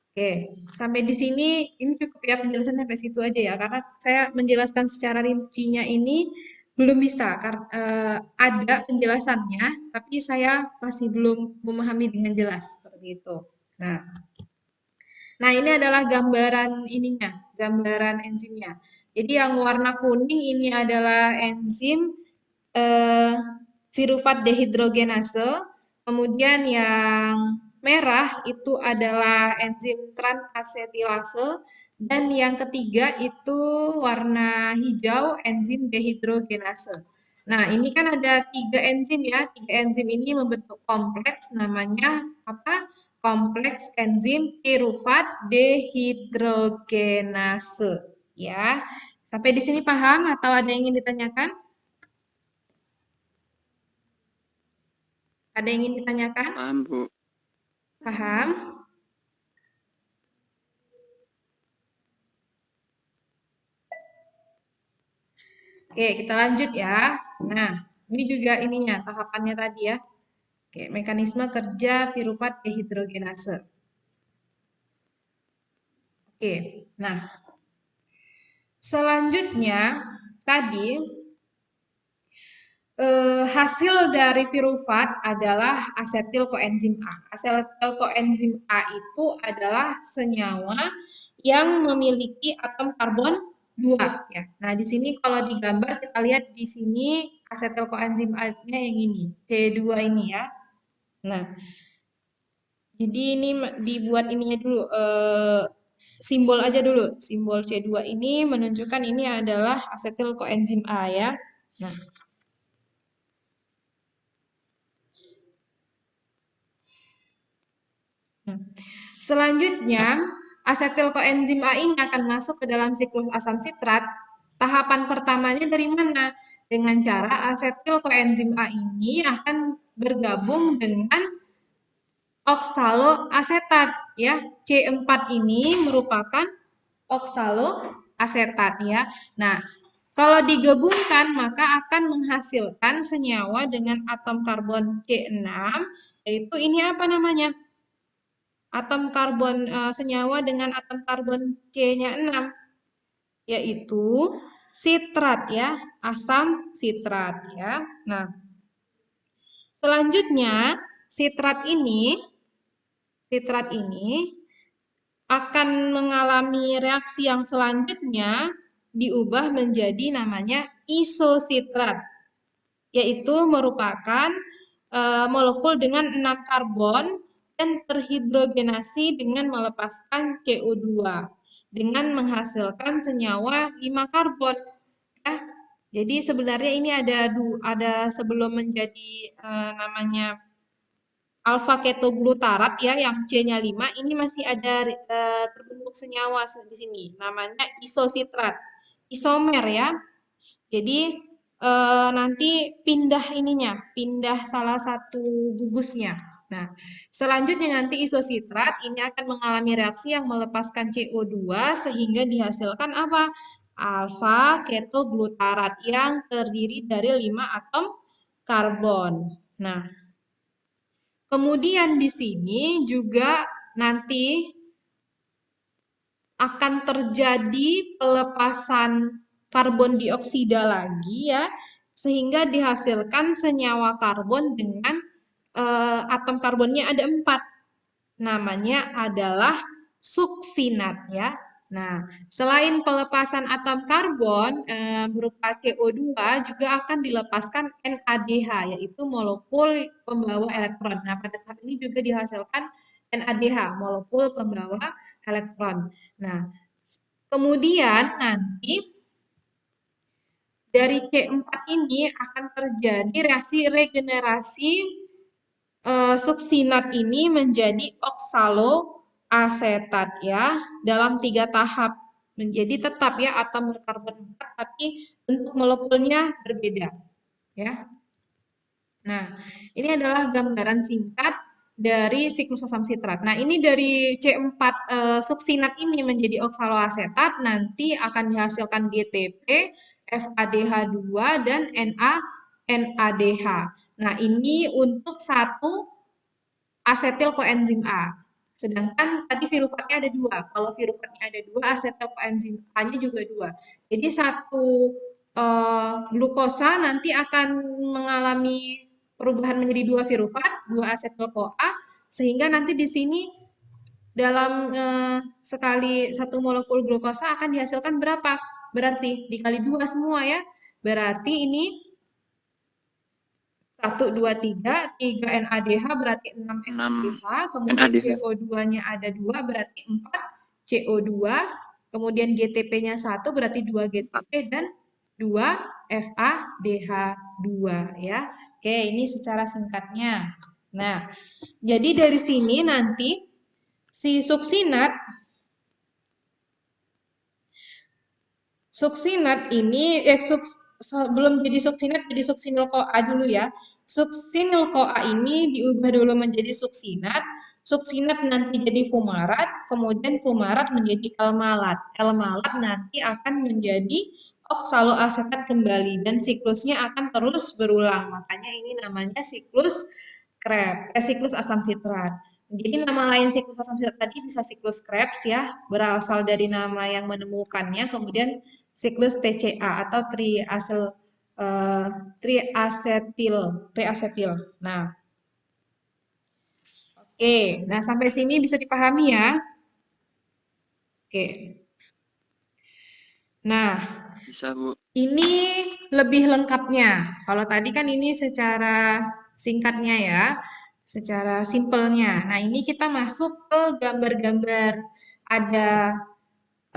oke, sampai di sini ini cukup ya penjelasan sampai situ aja ya, karena saya menjelaskan secara rincinya ini belum bisa, karena ada penjelasannya, tapi saya masih belum memahami dengan jelas seperti itu. Nah ini adalah gambaran ininya, gambaran enzimnya. Jadi yang warna kuning ini adalah enzim pirufat dehidrogenase, kemudian yang merah itu adalah enzim transasetilase, dan yang ketiga itu warna hijau enzim dehidrogenase. Nah, ini kan ada 3 enzim ya. 3 enzim ini membentuk kompleks namanya apa? Kompleks enzim pirufat dehidrogenase. Ya. Sampai di sini paham atau ada yang ingin ditanyakan? Ada yang ingin ditanyakan? Paham, Bu. Paham? Oke, kita lanjut ya. Nah, ini juga ininya, tahapannya tadi ya. Oke, mekanisme kerja pirufat dehidrogenase. Oke, nah. Selanjutnya, tadi hasil dari pirufat adalah asetil koenzim A. Asetil koenzim A itu adalah senyawa yang memiliki atom karbon 2 ya. Nah, di sini kalau digambar kita lihat di sini asetil koenzim A-nya yang ini, C2 ini ya. Nah, jadi ini dibuat ininya dulu, simbol aja dulu. Simbol C2 ini menunjukkan ini adalah asetil koenzim A ya. Nah, selanjutnya, asetil koenzim A ini akan masuk ke dalam siklus asam sitrat. Tahapan pertamanya dari mana? Dengan cara asetil koenzim A ini akan bergabung dengan oksaloasetat ya. C4 ini merupakan oksaloasetat ya. Nah, kalau digabungkan maka akan menghasilkan senyawa dengan atom karbon C6, yaitu ini apa namanya? Atom karbon senyawa dengan atom karbon C-nya 6, yaitu sitrat ya, asam sitrat ya. Nah, selanjutnya sitrat ini akan mengalami reaksi yang selanjutnya diubah menjadi namanya isositrat, yaitu merupakan molekul dengan 6 karbon dan terhidrogenasi dengan melepaskan CO2 dengan menghasilkan senyawa 5 karbon ya. Jadi sebenarnya ini ada sebelum menjadi namanya alfa ketoglutarat ya yang C-nya 5, ini masih ada terbentuk senyawa di sini namanya isositrat, isomer ya. Jadi nanti pindah salah satu gugusnya. Nah, selanjutnya nanti isositrat ini akan mengalami reaksi yang melepaskan CO2 sehingga dihasilkan apa? Alfa ketoglutarat yang terdiri dari 5 atom karbon. Nah, kemudian di sini juga nanti akan terjadi pelepasan karbon dioksida lagi ya, sehingga dihasilkan senyawa karbon dengan atom karbonnya ada 4. Namanya adalah suksinat ya. Nah, selain pelepasan atom karbon berupa CO2 juga akan dilepaskan NADH, yaitu molekul pembawa elektron. Nah, pada tahap ini juga dihasilkan NADH, molekul pembawa elektron. Nah, kemudian nanti dari C4 ini akan terjadi reaksi regenerasi suksinat ini menjadi oksaloasetat ya dalam 3 tahap. Menjadi tetap ya atom berkarbon 4 tapi bentuk molekulnya berbeda ya. Nah, ini adalah gambaran singkat dari siklus asam sitrat. Nah, ini dari C4 suksinat ini menjadi oksaloasetat nanti akan dihasilkan GTP, FADH2 dan NADH. Nah, ini untuk satu asetil koenzim A. Sedangkan tadi virufatnya ada 2. Kalau virufatnya ada 2, asetil koenzim A-nya juga 2. Jadi satu glukosa nanti akan mengalami perubahan menjadi 2 virufat, 2 asetil CoA, sehingga nanti di sini dalam sekali satu molekul glukosa akan dihasilkan berapa? Berarti dikali 2 semua ya. Berarti ini 1, 2, 3, 3 NADH berarti 6 NADH, kemudian NADH. CO2-nya ada 2 berarti 4 CO2, kemudian GTP-nya 1 berarti 2 GTP dan 2 FADH2 ya. Oke, ini secara singkatnya. Nah, jadi dari sini nanti si suksinat ini sebelum jadi suksinat jadi suksinil CoA dulu ya. Suksinil CoA ini diubah dulu menjadi suksinat. Suksinat nanti jadi fumarat, kemudian fumarat menjadi elmalat. Elmalat nanti akan menjadi oksaloasetat kembali dan siklusnya akan terus berulang. Makanya ini namanya siklus Krebs, siklus asam sitrat. Jadi nama lain siklus asam sitrat tadi bisa siklus Krebs ya, berasal dari nama yang menemukannya. Kemudian siklus TCA atau triasetil. Nah, oke. Nah, sampai sini bisa dipahami ya. Oke. Nah, Bisa, Bu. ini lebih lengkapnya. Kalau tadi kan ini secara singkatnya ya, secara simpelnya. Nah, ini kita masuk ke gambar-gambar ada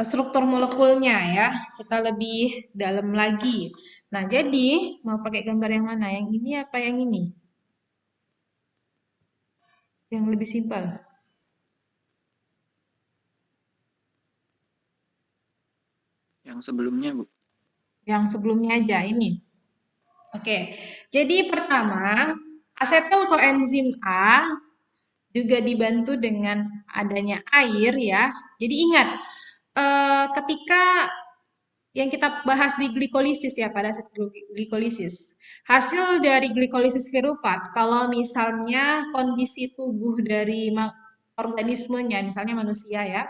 struktur molekulnya ya. Kita lebih dalam lagi. Nah, jadi mau pakai gambar yang mana? Yang ini apa yang ini? Yang lebih simpel. Yang sebelumnya, Bu. Yang sebelumnya aja ini. Oke. Jadi pertama, asetil koenzim A juga dibantu dengan adanya air ya. Jadi ingat, ketika yang kita bahas di glikolisis ya, pada saat glikolisis. Hasil dari glikolisis pirufat, kalau misalnya kondisi tubuh dari organismenya, misalnya manusia ya,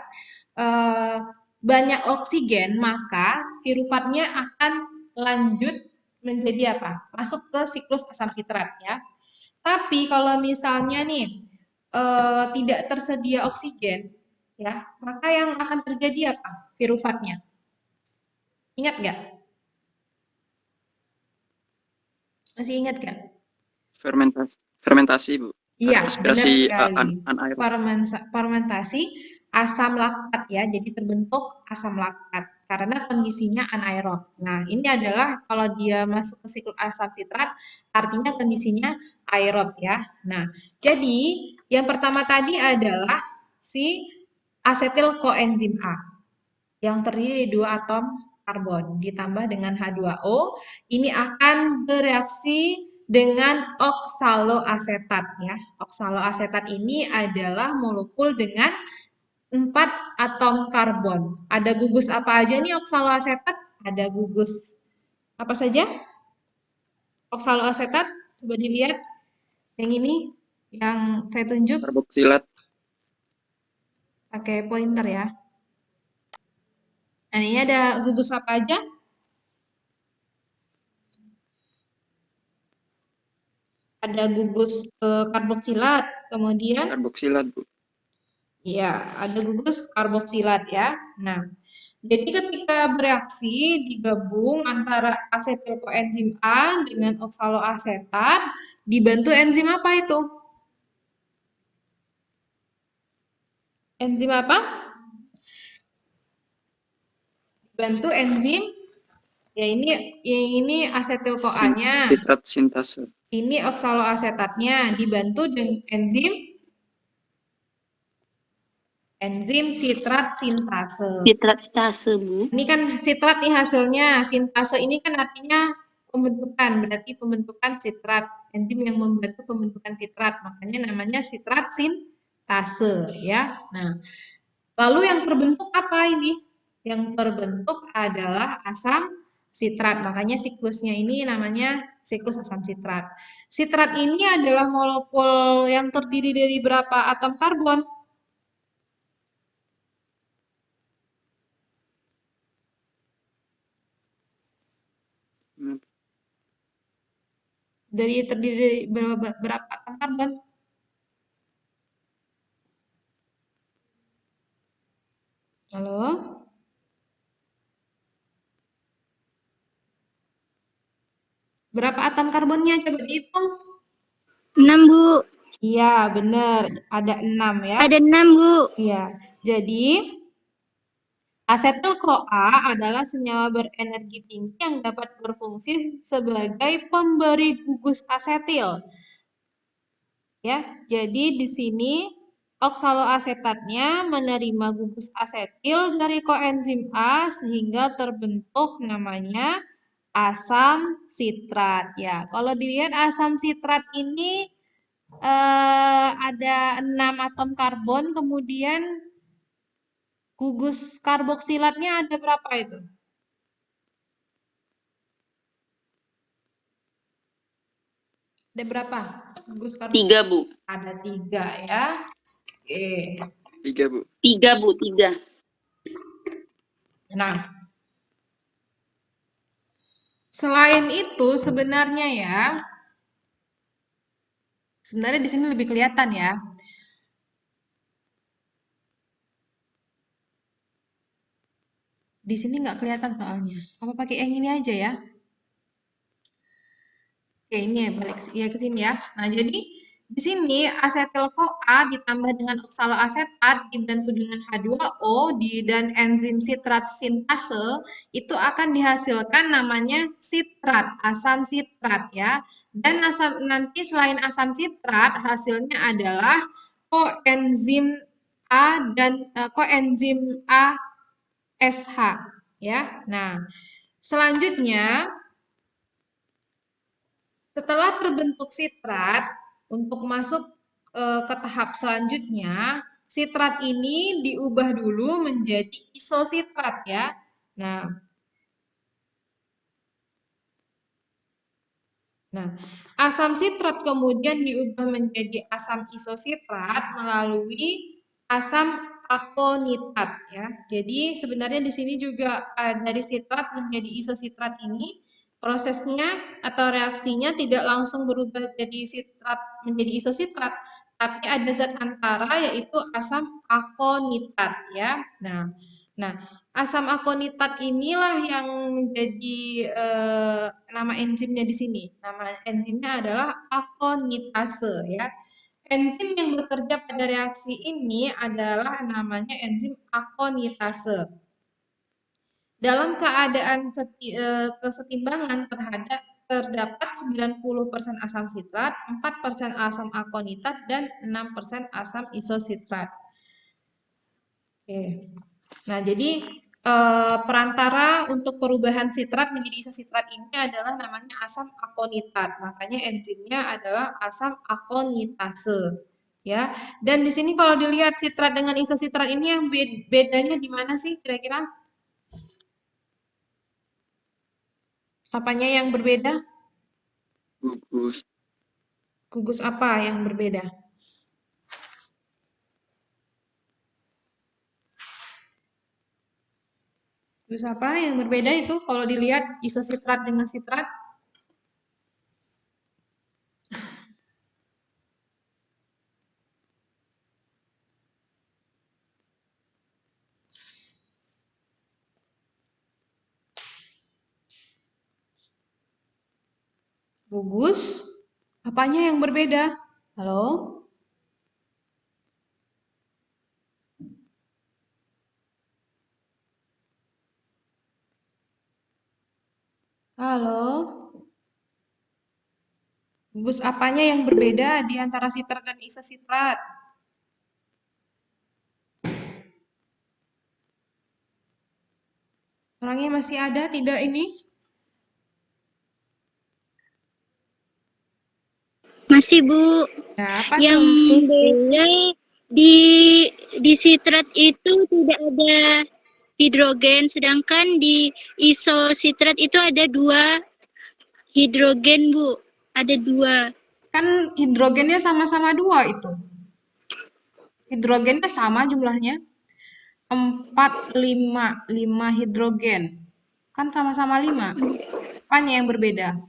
banyak oksigen, maka piruvatnya akan lanjut menjadi apa? Masuk ke siklus asam sitrat ya. Tapi kalau misalnya nih tidak tersedia oksigen, ya, maka yang akan terjadi apa? Piruvatnya. Ingat nggak? Masih ingat nggak? Fermentasi, Bu. Iya, benar Respirasi sekali. anaerob. Fermentasi asam laktat ya, jadi terbentuk asam laktat karena kondisinya anaerob. Nah, ini adalah kalau dia masuk ke siklus asam sitrat, artinya kondisinya aerob ya. Nah, jadi yang pertama tadi adalah si asetil koenzim A yang terdiri dari 2 atom karbon ditambah dengan H2O. Ini akan bereaksi dengan oksaloasetat ya. Oksaloasetat ini adalah molekul dengan 4 atom karbon. Ada gugus apa aja nih oksaloasetat? Ada gugus apa saja? Oksaloasetat, coba dilihat. Yang ini, yang saya tunjuk. Karboksilat. Pakai pointer ya. Nah, ini ada gugus apa aja? Ada gugus karboksilat, kemudian Karboksilat, Bu. ya ada gugus karboksilat ya. Nah, jadi ketika bereaksi digabung antara asetil koenzim A dengan oksaloasetat dibantu enzim apa itu? Enzim apa? Dibantu enzim ya ini asetil CoA-nya. Sitrat sintase. Ini oksaloasetatnya dibantu dengan enzim sitrat sintase. Sitrat sintase, Bu. Ini kan sitrat nih hasilnya. Sintase ini kan artinya pembentukan, berarti pembentukan sitrat. Enzim yang membantu pembentukan sitrat, makanya namanya sitrat sintase ya. Nah, lalu yang terbentuk apa ini? Yang terbentuk adalah asam sitrat. Makanya siklusnya ini namanya siklus asam sitrat. Sitrat ini adalah molekul yang terdiri dari berapa atom karbon? Terdiri dari berapa atom karbon? Halo? Berapa atom karbonnya? Coba dihitung. 6, Bu. Iya, benar. Ada 6 ya. Ada 6, Bu. Iya. Jadi, asetil-CoA adalah senyawa berenergi tinggi yang dapat berfungsi sebagai pemberi gugus asetil. Ya, jadi di sini oksaloasetatnya menerima gugus asetil dari koenzim A sehingga terbentuk namanya asam sitrat. Ya, kalau dilihat asam sitrat ini ada 6 atom karbon, kemudian gugus karboksilatnya ada berapa itu? Ada berapa? Gugus karboksilat? 3, Bu. Ada 3 ya. Oke. 3, Bu. 3, Bu, 3. Nah, selain itu sebenarnya ya, sebenarnya di sini lebih kelihatan ya. Di sini nggak kelihatan soalnya. Apa pakai yang ini aja ya? Oke, ini ya balik ya ke sini ya. Nah, jadi di sini asetil-CoA ditambah dengan oksaloasetat dibantu dengan H2O dan enzim sitrat sintase itu akan dihasilkan namanya sitrat, asam sitrat ya. Dan nanti selain asam sitrat hasilnya adalah koenzim A dan koenzim ASH ya. Nah, selanjutnya setelah terbentuk sitrat, untuk masuk ke tahap selanjutnya, sitrat ini diubah dulu menjadi isositrat ya. Nah, asam sitrat kemudian diubah menjadi asam isositrat melalui asam akonitat ya. Jadi sebenarnya di sini juga dari sitrat menjadi isositrat ini prosesnya atau reaksinya tidak langsung berubah jadi sitrat menjadi isositrat, tapi ada zat antara yaitu asam akonitat ya. Nah, asam akonitat inilah yang menjadi nama enzimnya di sini. Nama enzimnya adalah akonitase ya. Enzim yang bekerja pada reaksi ini adalah namanya enzim akonitase. Dalam keadaan kesetimbangan terdapat 90% asam sitrat, 4% asam akonitat, dan 6% asam isositrat. Oke. Nah, jadi perantara untuk perubahan sitrat menjadi isositrat ini adalah namanya asam akonitat. Makanya enzimnya adalah asam akonitase. Ya. Dan di sini kalau dilihat sitrat dengan isositrat ini yang bedanya di mana sih kira-kira? Apanya yang berbeda? Gugus. Gugus apa yang berbeda? Gugus apa yang berbeda itu kalau dilihat isositrat dengan sitrat? Gugus, apanya yang berbeda? Halo? Halo? Gugus apanya yang berbeda di antara sitrat dan isositrat? Orangnya masih ada tidak ini? Masih, Bu. Nah, apa Yang tuh? beda di sitrat itu tidak ada hidrogen, sedangkan di isositrat itu ada 2 hidrogen, Bu. Ada 2. Kan hidrogennya sama-sama 2 itu. Hidrogennya sama jumlahnya. 4, 5 hidrogen. Kan sama-sama 5. Apanya yang berbeda?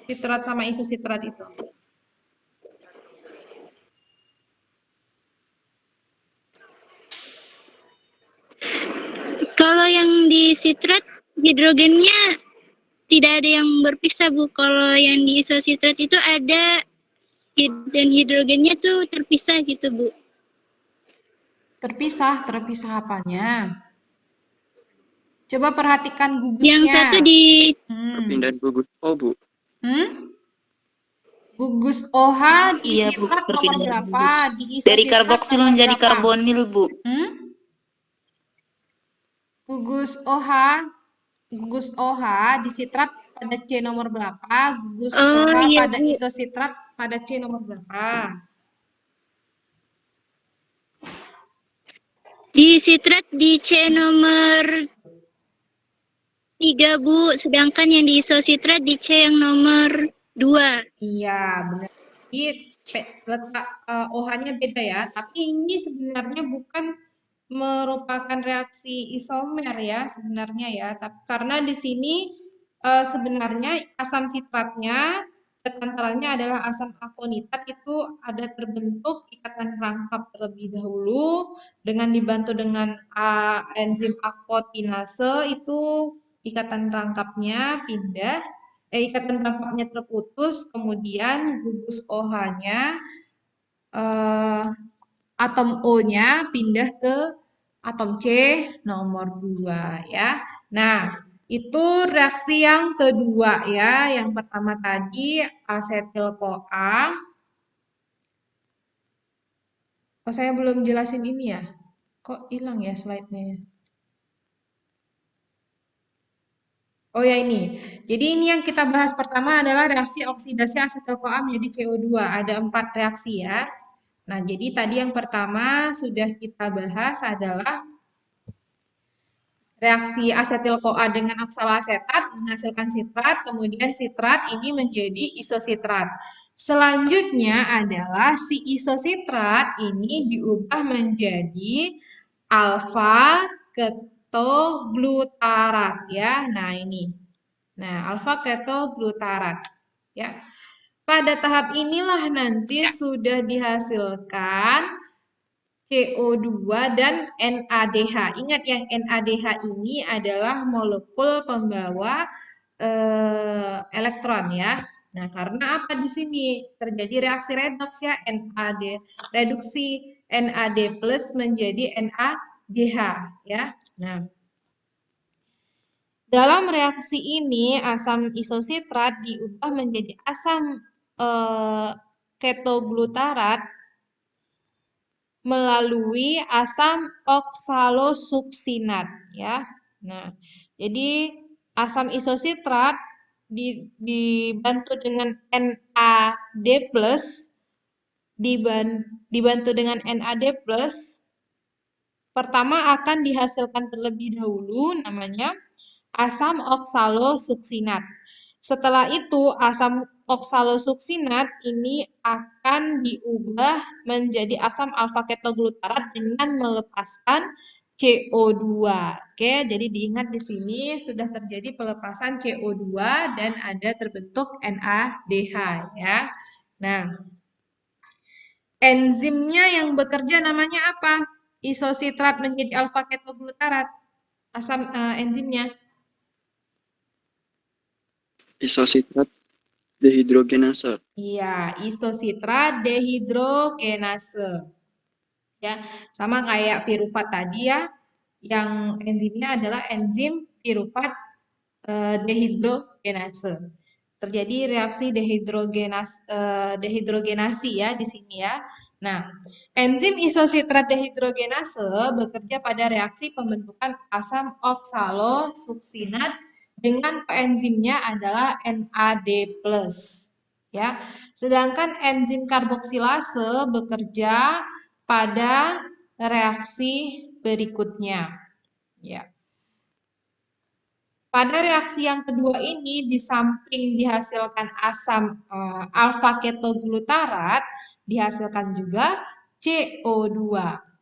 Sitrat sama isositrat itu. Kalau yang di sitrat hidrogennya tidak ada yang berpisah, Bu. Kalau yang di isositrat itu ada dan hidrogennya tuh terpisah gitu, Bu. Terpisah apanya? Coba perhatikan Yang gugusnya. satu di Perpindahan gugus. Oh, Bu. Gugus OH di Iya, Bu, sitrat nomor perpindahan berapa? gugus. Di Dari isositrat karboksil nomor menjadi berapa? karbonil, Bu. Gugus OH di sitrat pada C nomor berapa? Gugus OH iya, pada Bu. isositrat pada C nomor berapa? Di sitrat di C nomor 3, Bu. Sedangkan yang di isositrat di C yang nomor 2. Iya, benar. Jadi letak OH-nya beda ya, tapi ini sebenarnya bukan merupakan reaksi isomer ya sebenarnya ya, tapi karena di sini sebenarnya asam sitratnya zat antaranya adalah asam akonitat itu ada terbentuk ikatan rangkap terlebih dahulu dengan dibantu dengan enzim akotinase itu ikatan rangkapnya pindah ikatan rangkapnya terputus kemudian gugus OH-nya atom O-nya pindah ke atom C nomor 2 ya. Nah, itu reaksi yang kedua ya. Yang pertama tadi asetil-CoA. Oh, saya belum jelasin ini ya. Kok hilang ya slide-nya? Oh ya ini. Jadi ini yang kita bahas pertama adalah reaksi oksidasi asetil-CoA menjadi CO2. Ada 4 reaksi ya. Nah, jadi tadi yang pertama sudah kita bahas adalah reaksi asetil-CoA dengan oksaloasetat menghasilkan sitrat, kemudian sitrat ini menjadi isositrat. Selanjutnya adalah si isositrat ini diubah menjadi alfa ketoglutarat ya. Nah, ini. Nah, alfa ketoglutarat ya. Pada tahap inilah nanti sudah dihasilkan CO2 dan NADH. Ingat yang NADH ini adalah molekul pembawa elektron ya. Nah, karena apa di sini? Terjadi reaksi redoks ya, NAD, reduksi NAD plus menjadi NADH ya. Nah, dalam reaksi ini asam isositrat diubah menjadi asam ketoglutarat melalui asam oksalosuksinat ya. Nah, jadi asam isositrat dibantu dengan NAD+, dibantu dengan NAD+, pertama akan dihasilkan terlebih dahulu namanya asam oksalosuksinat. Setelah itu asam oksalosuksinat ini akan diubah menjadi asam alfa ketoglutarat dengan melepaskan CO2. Oke, jadi diingat di sini sudah terjadi pelepasan CO2 dan ada terbentuk NADH ya. Nah, enzimnya yang bekerja namanya apa? Isositrat menjadi alfa ketoglutarat. Asam enzimnya. Isositrat dehidrogenase. Iya, isositrat dehidrogenase. Ya, sama kayak pirufat tadi ya, yang enzimnya adalah enzim pirufat dehidrogenase. Terjadi reaksi dehidrogenasi ya di sini ya. Nah, enzim isositrat dehidrogenase bekerja pada reaksi pembentukan asam oksalosuksinat dengan koenzimnya adalah NAD+. Ya. Sedangkan enzim karboksilase bekerja pada reaksi berikutnya. Ya. Pada reaksi yang kedua ini, di samping dihasilkan asam alfa ketoglutarat, dihasilkan juga CO2.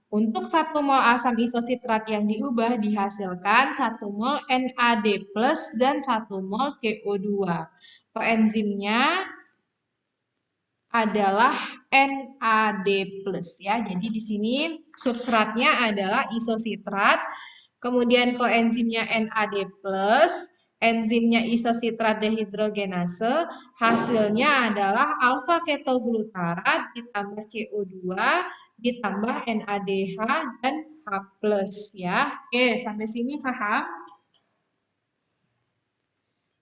Untuk 1 mol asam isositrat yang diubah dihasilkan 1 mol NAD+ dan 1 mol CO2. Koenzimnya adalah NAD+ ya. Jadi di sini substratnya adalah isositrat, kemudian koenzimnya NAD+, enzimnya isositrat dehidrogenase, hasilnya adalah alfa ketoglutarat ditambah CO2 ditambah NADH dan H+ ya. Oke, sampai sini paham?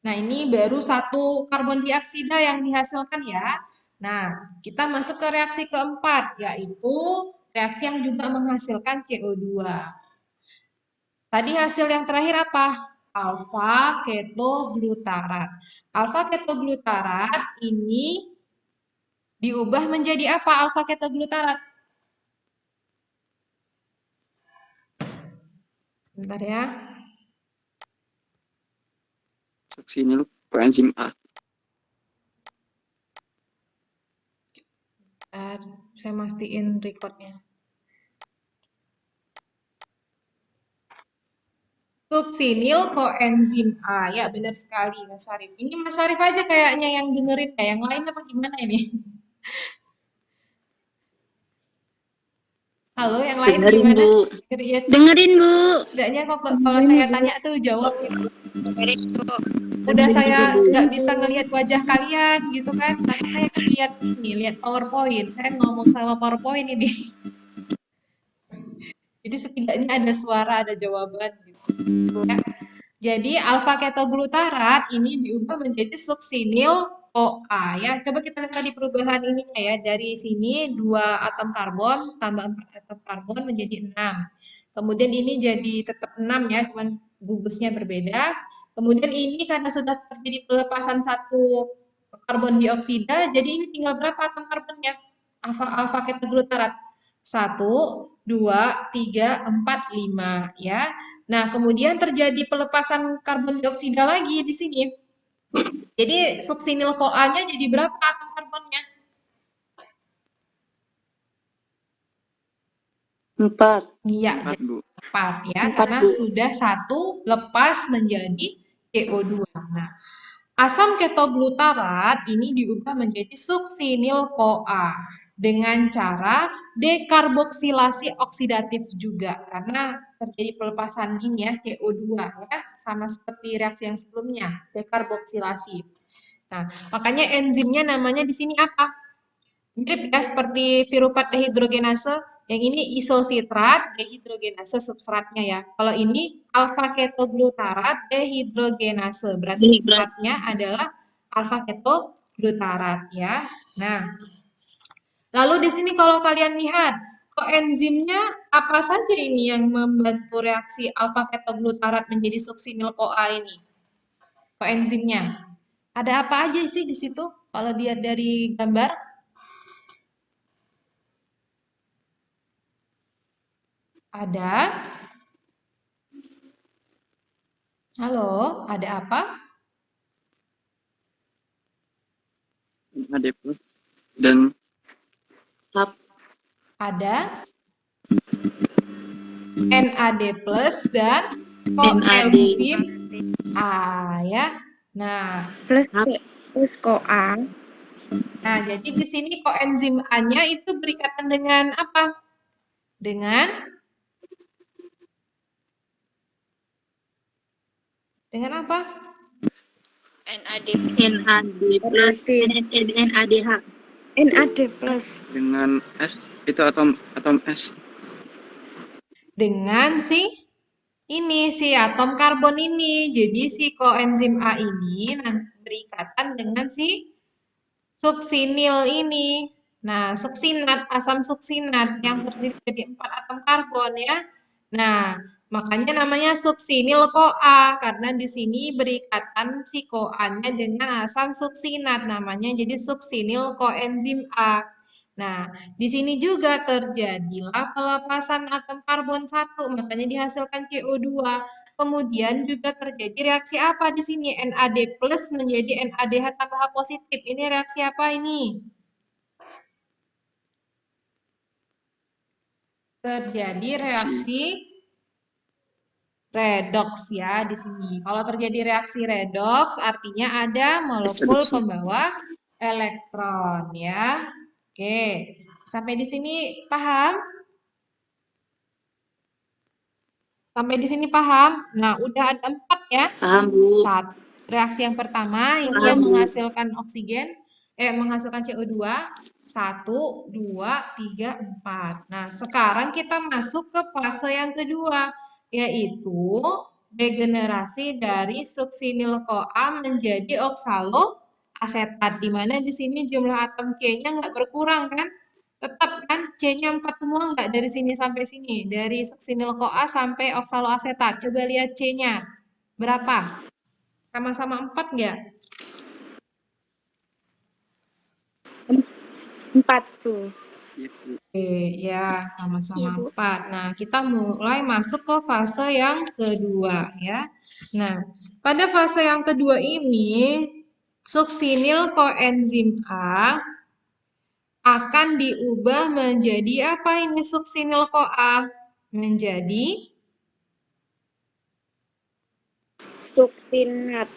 Nah, ini baru 1 karbon dioksida yang dihasilkan ya. Nah, kita masuk ke reaksi keempat, yaitu reaksi yang juga menghasilkan CO2. Tadi hasil yang terakhir apa? Alfa ketoglutarat. Alfa ketoglutarat ini diubah menjadi apa alfa ketoglutarat? Sebentar ya. Sini lu koenzim A. Bentar, saya mastiin recordnya. Suksinil koenzim A. Ya, benar sekali Mas Arif. Ini Mas Arif aja kayaknya yang dengerin ya. Yang lain apa gimana ini? Halo, yang lain Dengerin, gimana? Bu. Ya, Dengerin, Bu. setidaknya kok kalau saya tanya tuh jawab gitu. Udah saya nggak bisa ngelihat wajah kalian gitu kan. Karena saya kan lihat PowerPoint. Saya ngomong sama PowerPoint ini. Jadi setidaknya ada suara, ada jawaban gitu. Ya. Jadi alfa ketoglutarat ini diubah menjadi suksinil CoA ya. Coba kita lihat tadi perubahan ininya ya. Dari sini 2 atom karbon tambah 4 atom karbon menjadi 6. Kemudian ini jadi tetap 6 ya, cuman gugusnya berbeda. Kemudian ini karena sudah terjadi pelepasan satu karbon dioksida, jadi ini tinggal berapa atom karbonnya? Alfa ketoglutarat. 1, 2, 3, 4, 5 ya. Nah, kemudian terjadi pelepasan karbon dioksida lagi di sini. Jadi suksinil CoA-nya jadi berapa atom karbonnya? 4. Iya, 4, jadi Bu. 4 ya, 4, karena Bu. sudah satu lepas menjadi CO2. Nah, asam ketoglutarat ini diubah menjadi suksinil CoA dengan cara dekarboksilasi oksidatif juga karena terjadi pelepasan ini ya CO2 ya, sama seperti reaksi yang sebelumnya, dekarboksilasi. Nah, makanya enzimnya namanya di sini apa? Mirip ya seperti pirufat dehidrogenase, yang ini isositrat dehidrogenase substratnya ya. Kalau ini alfa ketoglutarat dehidrogenase, berarti substratnya adalah alfa ketoglutarat ya. Nah, lalu di sini kalau kalian lihat koenzimnya apa saja ini yang membantu reaksi alfa ketoglutarat menjadi suksinil CoA ini? Koenzimnya. Ada apa aja sih di situ kalau dilihat dari gambar? Ada? Halo, ada apa? NAD plus dan Ada NAD plus dan NAD. koenzim A ya. Nah, plus CoA. nah jadi di sini koenzim A-nya itu berikatan dengan apa? Dengan apa? NAD plus NADH. NAD plus. dengan S itu atom S. Dengan si atom karbon ini. Jadi si koenzim A ini nanti berikatan dengan si suksinil ini. Nah, suksinat, asam suksinat yang terdiri dari 4 atom karbon ya. Nah, makanya namanya suksinil CoA karena di sini berikatan si CoA-nya dengan asam suksinat namanya jadi suksinil koenzim A. Nah, di sini juga terjadilah pelepasan atom karbon 1, makanya dihasilkan CO2. Kemudian juga terjadi reaksi apa di sini? NAD plus menjadi NADH tambah H positif. Ini reaksi apa ini? Terjadi reaksi redoks ya di sini. Kalau terjadi reaksi redoks artinya ada molekul Reduksi. pembawa elektron ya. Oke, sampai di sini paham? Sampai di sini paham? Nah, udah ada 4 ya. Paham, Bu. Reaksi yang pertama ini Paham, yang Bu. menghasilkan menghasilkan CO2. 1, 2, 3, 4. Nah, sekarang kita masuk ke fase yang kedua, yaitu degenerasi dari suksinil CoA menjadi oksaloasetat, di mana di sini jumlah atom C-nya nggak berkurang kan? Tetap kan C-nya 4 semua nggak dari sini sampai sini, dari suksinil CoA sampai oksaloasetat. Coba lihat C-nya, berapa? Sama-sama 4 nggak? 4 tuh. Oke, ya sama-sama Iya, Bu. 4. Nah, kita mulai masuk ke fase yang kedua ya. Nah, pada fase yang kedua ini suksinil koenzim A akan diubah menjadi apa ini suksinil CoA? Menjadi Suksinat.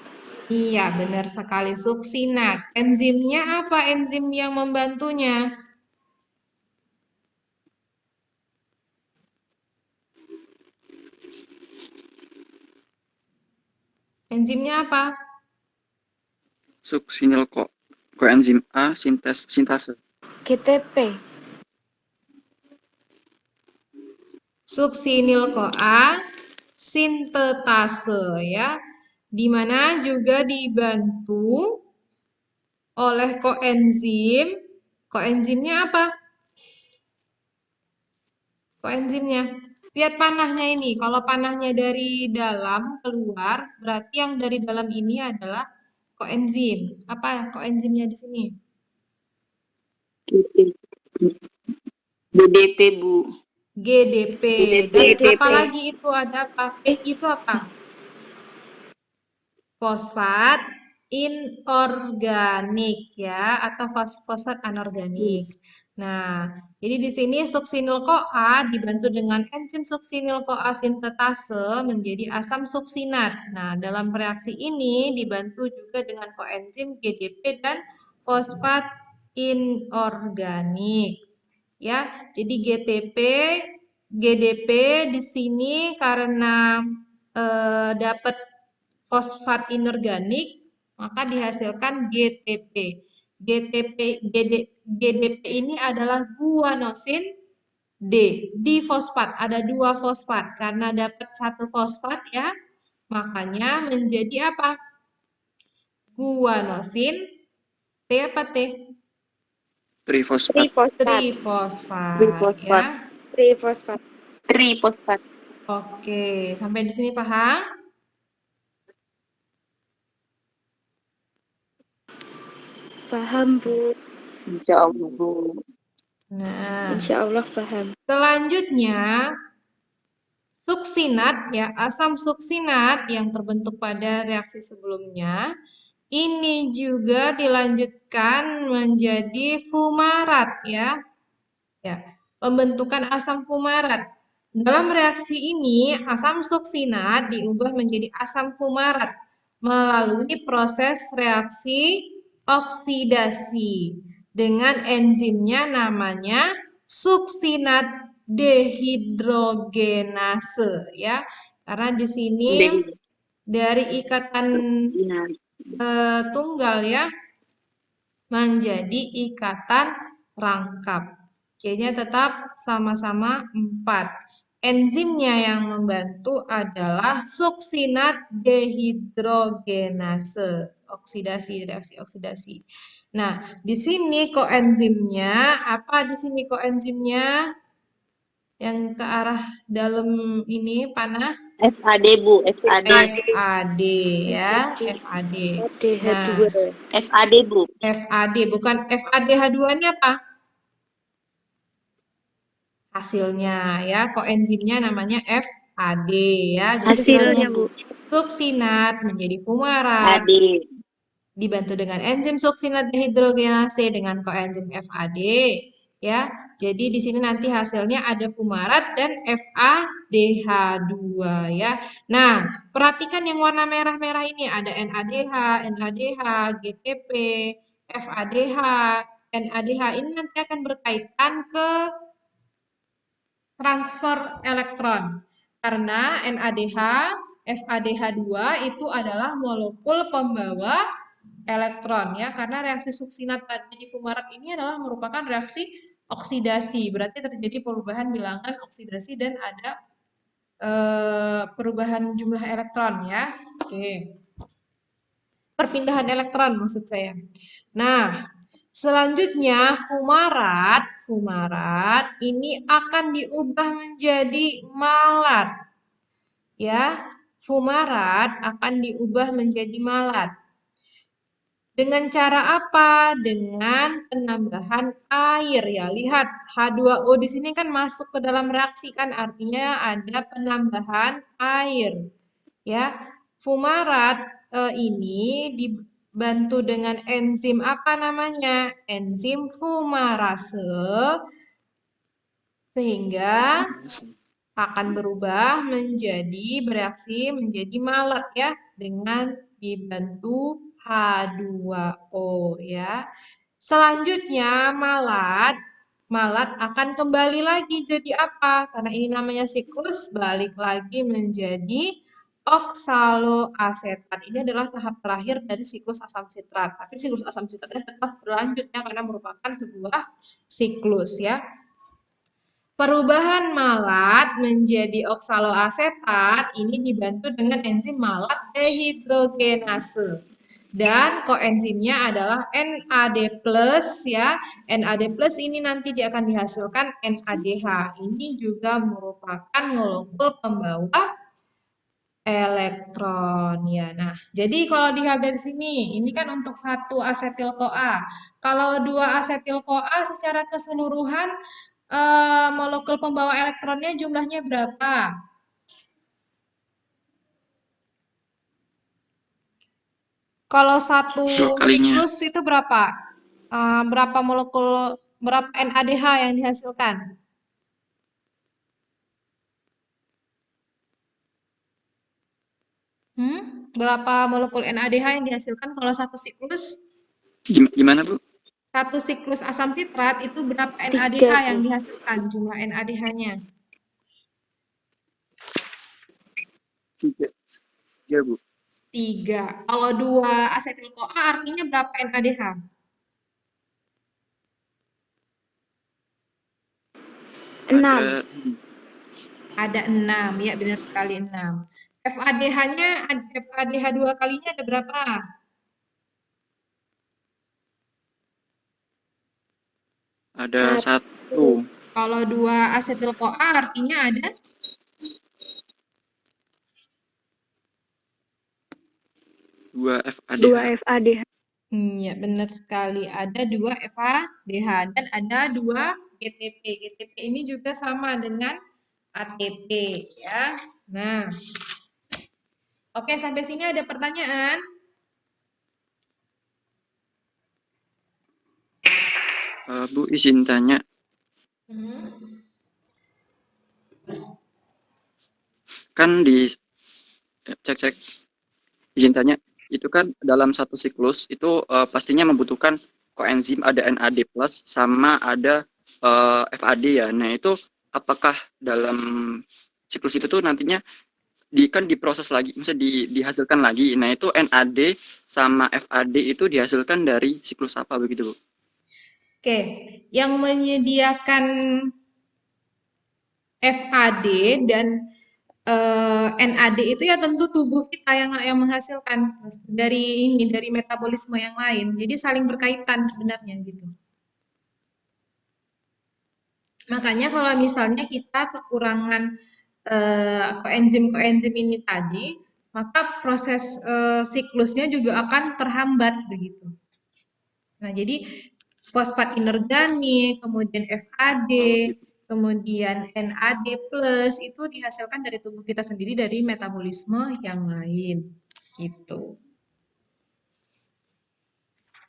iya, benar sekali suksinat. Enzimnya apa enzim yang membantunya? Enzimnya apa? Suksinil koenzim A sintase. GTP. Suksinil CoA sintetase ya, di mana juga dibantu oleh koenzim. Koenzimnya apa? Koenzimnya Lihat panahnya ini. Kalau panahnya dari dalam keluar, berarti yang dari dalam ini adalah koenzim. Apa koenzimnya di sini? BDP, Bu. GDP. Dan apalagi itu ada apa? P itu apa? Fosfat inorganik ya, atau fosfat anorganik. Nah, jadi di sini suksinil-CoA dibantu dengan enzim suksinil-CoA sintetase menjadi asam suksinat. Nah, dalam reaksi ini dibantu juga dengan koenzim GDP dan fosfat inorganik. Ya, jadi GDP di sini karena dapat fosfat inorganik, maka dihasilkan GTP. GDP ini adalah guanosin D, difosfat. Ada 2 fosfat. Karena dapat 1 fosfat ya, makanya menjadi apa? Guanosin T apa T? Trifosfat. Trifosfat. Ya. Trifosfat. Trifosfat. Oke, sampai di sini paham? Paham, Bu. Insya Allah, Bu. Nah, Insya Allah paham. selanjutnya suksinat ya, asam suksinat yang terbentuk pada reaksi sebelumnya ini juga dilanjutkan menjadi fumarat ya. Ya, pembentukan asam fumarat. Dalam reaksi ini asam suksinat diubah menjadi asam fumarat melalui proses reaksi oksidasi dengan enzimnya namanya suksinat dehidrogenase ya. Karena di sini dari ikatan tunggal ya menjadi ikatan rangkap. C-nya tetap sama-sama 4. Enzimnya yang membantu adalah suksinat dehidrogenase. Oksidasi, reaksi oksidasi. Nah, di sini koenzimnya, apa di sini koenzimnya? Yang ke arah dalam ini panah? FAD, Bu. FAD. FAD ya, FAD. DH2. FAD, Bu. FAD, bukan FADH2-nya apa? Hasilnya ya, koenzimnya namanya FAD ya. Jadi Hasilnya, Bu. suksinat menjadi fumarat FAD. dibantu dengan enzim suksinat dehidrogenase dengan koenzim FAD ya. Jadi di sini nanti hasilnya ada fumarat dan FADH2 ya. Nah, perhatikan yang warna merah-merah ini ada NADH, NADH, GTP, FADH, NADH ini nanti akan berkaitan ke transfer elektron. Karena NADH, FADH2 itu adalah molekul pembawa elektron ya. Karena reaksi suksinat tadi di fumarat ini adalah merupakan reaksi oksidasi. Berarti terjadi perubahan bilangan oksidasi dan ada perubahan jumlah elektron ya. Oke. Perpindahan elektron maksud saya. Nah, selanjutnya fumarat ini akan diubah menjadi malat. Ya, fumarat akan diubah menjadi malat. Dengan cara apa? Dengan penambahan air ya. Lihat H2O di sini kan masuk ke dalam reaksi kan artinya ada penambahan air. Ya, fumarat ini dibantu dengan enzim apa namanya? Enzim fumarase sehingga akan berubah menjadi bereaksi menjadi malat ya dengan dibantu H2O ya. Selanjutnya malat akan kembali lagi jadi apa? Karena ini namanya siklus balik lagi menjadi oksaloasetat. Ini adalah tahap terakhir dari siklus asam sitrat. Tapi siklus asam sitratnya tetap berlanjut ya karena merupakan sebuah siklus ya. Perubahan malat menjadi oksaloasetat ini dibantu dengan enzim malat dehidrogenase. Dan koenzimnya adalah NAD+, ya. NAD+ ini nanti dia akan dihasilkan NADH. Ini juga merupakan molekul pembawa elektron ya. Nah, jadi kalau dilihat dari sini, ini kan untuk satu asetil-CoA. Kalau dua asetil-CoA secara keseluruhan molekul pembawa elektronnya jumlahnya berapa? Kalau satu Dua kalinya. siklus itu berapa? Berapa molekul, berapa NADH yang dihasilkan? Berapa molekul NADH yang dihasilkan kalau satu siklus? Gimana, Bu? Satu siklus asam citrat itu berapa NADH 3, yang Bu. dihasilkan, jumlah NADH-nya? 3, Bu. 3. Kalau 2 asetil-CoA artinya berapa NADH? Enam. Ada 6, ya benar sekali 6. FADH-nya, FADH 2 kalinya ada berapa? Ada 1. Kalau 2 asetil-CoA artinya ada 2 FADH. 2 FADH. Ya, benar sekali. Ada 2 FADH dan ada 2 GTP. GTP ini juga sama dengan ATP ya. Nah, oke, sampai sini ada pertanyaan? Bu, izin tanya. Kan di cek izin tanya, itu kan dalam satu siklus itu pastinya membutuhkan koenzim, ada NAD+ sama ada FAD ya. Nah, itu apakah dalam siklus itu tuh nantinya kan diproses lagi, misalnya dihasilkan lagi. Nah, itu NAD sama FAD itu dihasilkan dari siklus apa begitu, Bu? Oke, yang menyediakan FAD dan NAD itu ya tentu tubuh kita yang menghasilkan dari metabolisme yang lain. Jadi saling berkaitan sebenarnya gitu. Makanya kalau misalnya kita kekurangan koenzim-koenzim ini tadi, maka proses siklusnya juga akan terhambat begitu. Nah, jadi fosfat inorganik, kemudian FAD, kemudian NAD+ itu dihasilkan dari tubuh kita sendiri dari metabolisme yang lain. Gitu.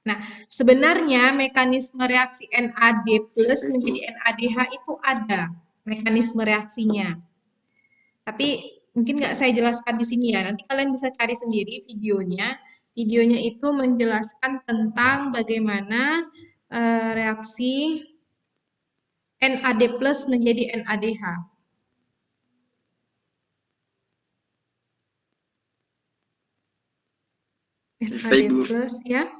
Nah, sebenarnya mekanisme reaksi NAD+ menjadi NADH itu ada mekanisme reaksinya. Tapi mungkin nggak saya jelaskan di sini ya. Nanti kalian bisa cari sendiri videonya. Videonya itu menjelaskan tentang bagaimana reaksi NAD+ menjadi NADH. NAD+ ya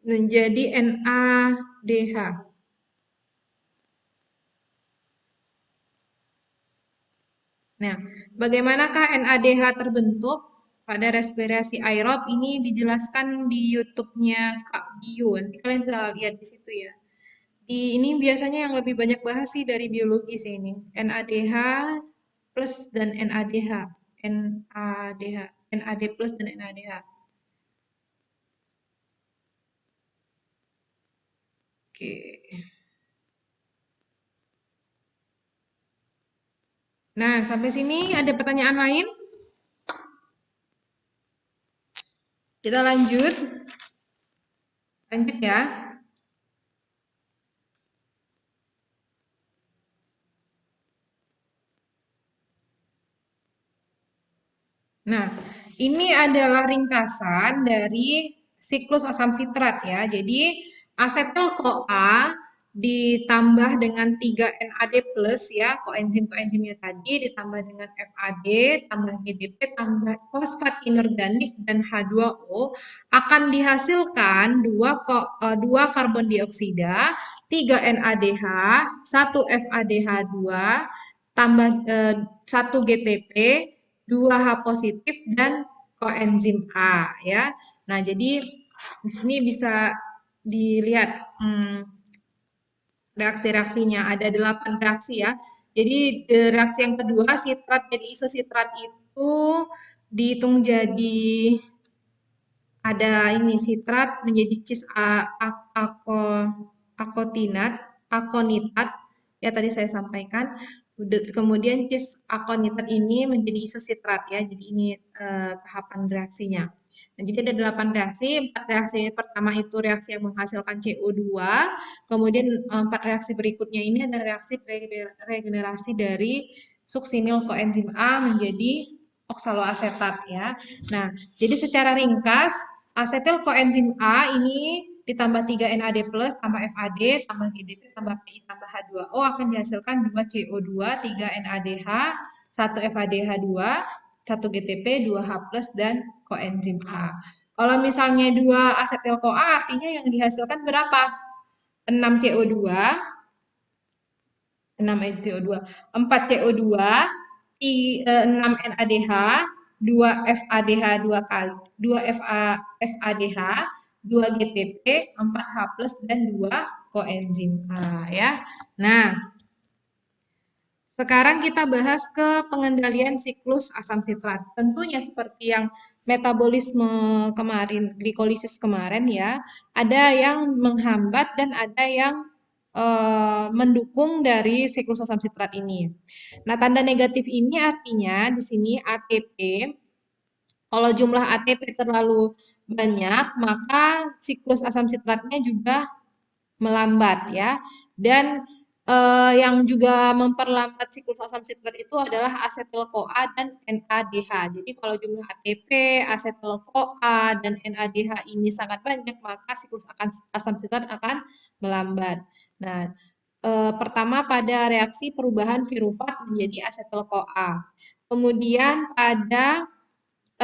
menjadi NADH. Nah, bagaimanakah NADH terbentuk? Pada respirasi aerob ini dijelaskan di YouTube-nya Kak Bio. Nanti kalian bisa lihat di situ ya. Ini biasanya yang lebih banyak bahas sih dari biologi sih ini. NADH plus dan NADH. NAD plus dan NADH. Oke. Nah, sampai sini ada pertanyaan lain? Kita lanjut. Lanjut ya. Nah, ini adalah ringkasan dari siklus asam sitrat ya. Jadi asetil-CoA ditambah dengan 3 NAD+ ya, koenzim-koenzimnya tadi ditambah dengan FAD, tambah GDP, tambah fosfat inorganik dan H2O akan dihasilkan 2 karbon dioksida, 3 NADH, 1 FADH2, tambah 1 GTP, 2 H positif dan koenzim A ya. Nah, jadi di sini bisa dilihat reaksi-reaksinya. Ada 8 reaksi ya. Jadi reaksi yang kedua, sitrat jadi isositrat itu dihitung jadi ada ini sitrat menjadi akonitat ya tadi saya sampaikan. Kemudian cis akonitat ini menjadi isositrat ya. Jadi ini tahapan reaksinya. Nah, jadi ada 8 reaksi. 4 reaksi pertama itu reaksi yang menghasilkan CO2. Kemudian 4 reaksi berikutnya ini adalah reaksi regenerasi dari suksinil koenzim A menjadi oksaloasetat ya. Nah, jadi secara ringkas asetil koenzim A ini ditambah 3 NAD+, tambah FAD, tambah GDP, tambah PI, tambah H2O akan dihasilkan 2 CO2, 3 NADH, 1 FADH2, 1 GTP, 2 H+, dan koenzim A. Kalau misalnya 2 asetil CoA artinya yang dihasilkan berapa? 6 CO2, 6 CO2, 4 CO2, 6 NADH, 2 FADH 2 kali, 2 FADH, 2 GTP, 4 H+, dan 2 koenzim A ya. Nah, sekarang kita bahas ke pengendalian siklus asam sitrat. Tentunya seperti yang metabolisme kemarin, glikolisis kemarin ya, ada yang menghambat dan ada yang mendukung dari siklus asam sitrat ini. Nah, tanda negatif ini artinya di sini ATP, kalau jumlah ATP terlalu banyak, maka siklus asam sitratnya juga melambat ya. Dan yang juga memperlambat siklus asam sitrat itu adalah asetil-CoA dan NADH. Jadi kalau jumlah ATP, asetil-CoA, dan NADH ini sangat banyak, maka siklus asam sitrat akan melambat. Nah, pertama pada reaksi perubahan pirufat menjadi asetil-CoA. Kemudian pada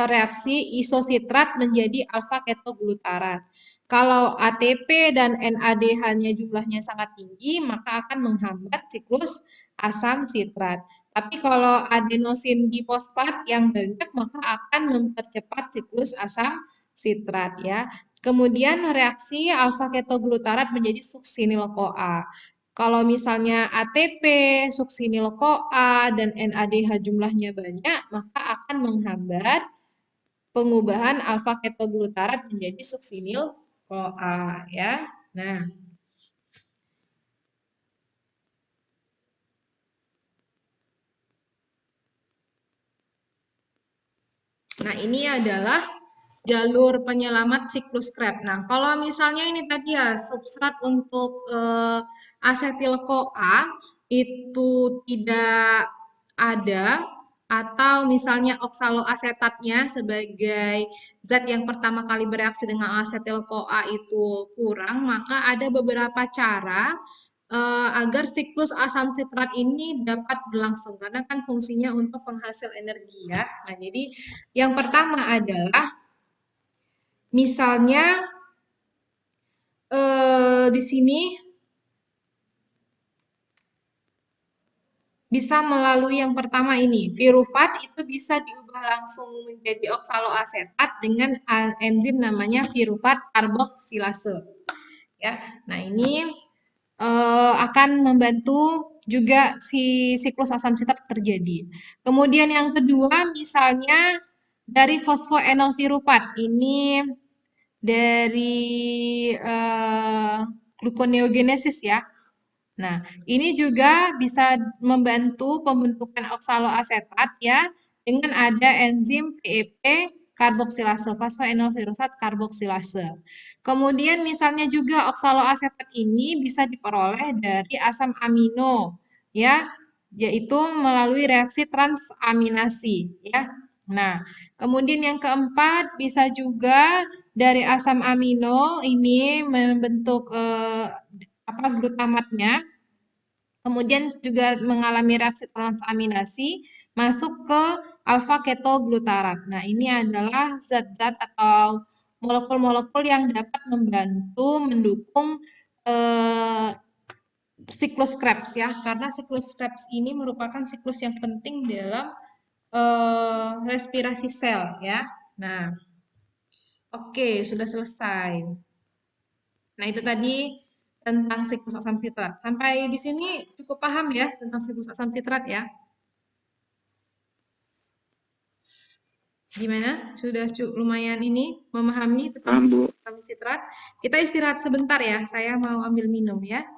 reaksi isositrat menjadi alfa ketoglutarat. Kalau ATP dan NADH-nya jumlahnya sangat tinggi, maka akan menghambat siklus asam sitrat. Tapi kalau adenosin difosfat yang banyak, maka akan mempercepat siklus asam sitrat ya. Kemudian reaksi alfa ketoglutarat menjadi suksinil-CoA. Kalau misalnya ATP, suksinil-CoA, dan NADH jumlahnya banyak, maka akan menghambat pengubahan alfa ketoglutarat menjadi suksinil CoA ya. Nah, ini adalah jalur penyelamat siklus Krebs. Nah, kalau misalnya ini tadi ya substrat untuk asetil CoA itu tidak ada, atau misalnya oksaloasetatnya sebagai zat yang pertama kali bereaksi dengan asetil CoA itu kurang, maka ada beberapa cara agar siklus asam sitrat ini dapat berlangsung, karena kan fungsinya untuk penghasil energi ya. Nah, jadi yang pertama adalah misalnya di sini bisa melalui yang pertama ini, pirufat itu bisa diubah langsung menjadi oksaloasetat dengan enzim namanya pirufat karboksilase. Ya, nah ini akan membantu juga si siklus asam sitrat terjadi. Kemudian yang kedua, misalnya dari fosfoenol pirufat ini dari gluconeogenesis ya. Nah, ini juga bisa membantu pembentukan oksaloasetat ya dengan ada enzim PEP karboksilase, fosfoenol pirufat karboksilase. Kemudian misalnya juga oksaloasetat ini bisa diperoleh dari asam amino ya, yaitu melalui reaksi transaminasi ya. Nah, kemudian yang keempat bisa juga dari asam amino ini membentuk glutamatnya, kemudian juga mengalami reaksi transaminasi masuk ke alfa ketoglutarat. Nah, ini adalah zat-zat atau molekul-molekul yang dapat membantu mendukung siklus Krebs ya, karena siklus Krebs ini merupakan siklus yang penting dalam respirasi sel ya. Nah, oke, sudah selesai. Nah, itu tadi tentang siklus asam sitrat. Sampai di sini cukup paham ya tentang siklus asam sitrat ya? Gimana? Sudah lumayan ini memahami tentang Paham, Bu. siklus asam sitrat? Kita istirahat sebentar ya. Saya mau ambil minum ya.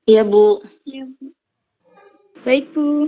Iya, Bu. Ya, Bu. Baik, Bu.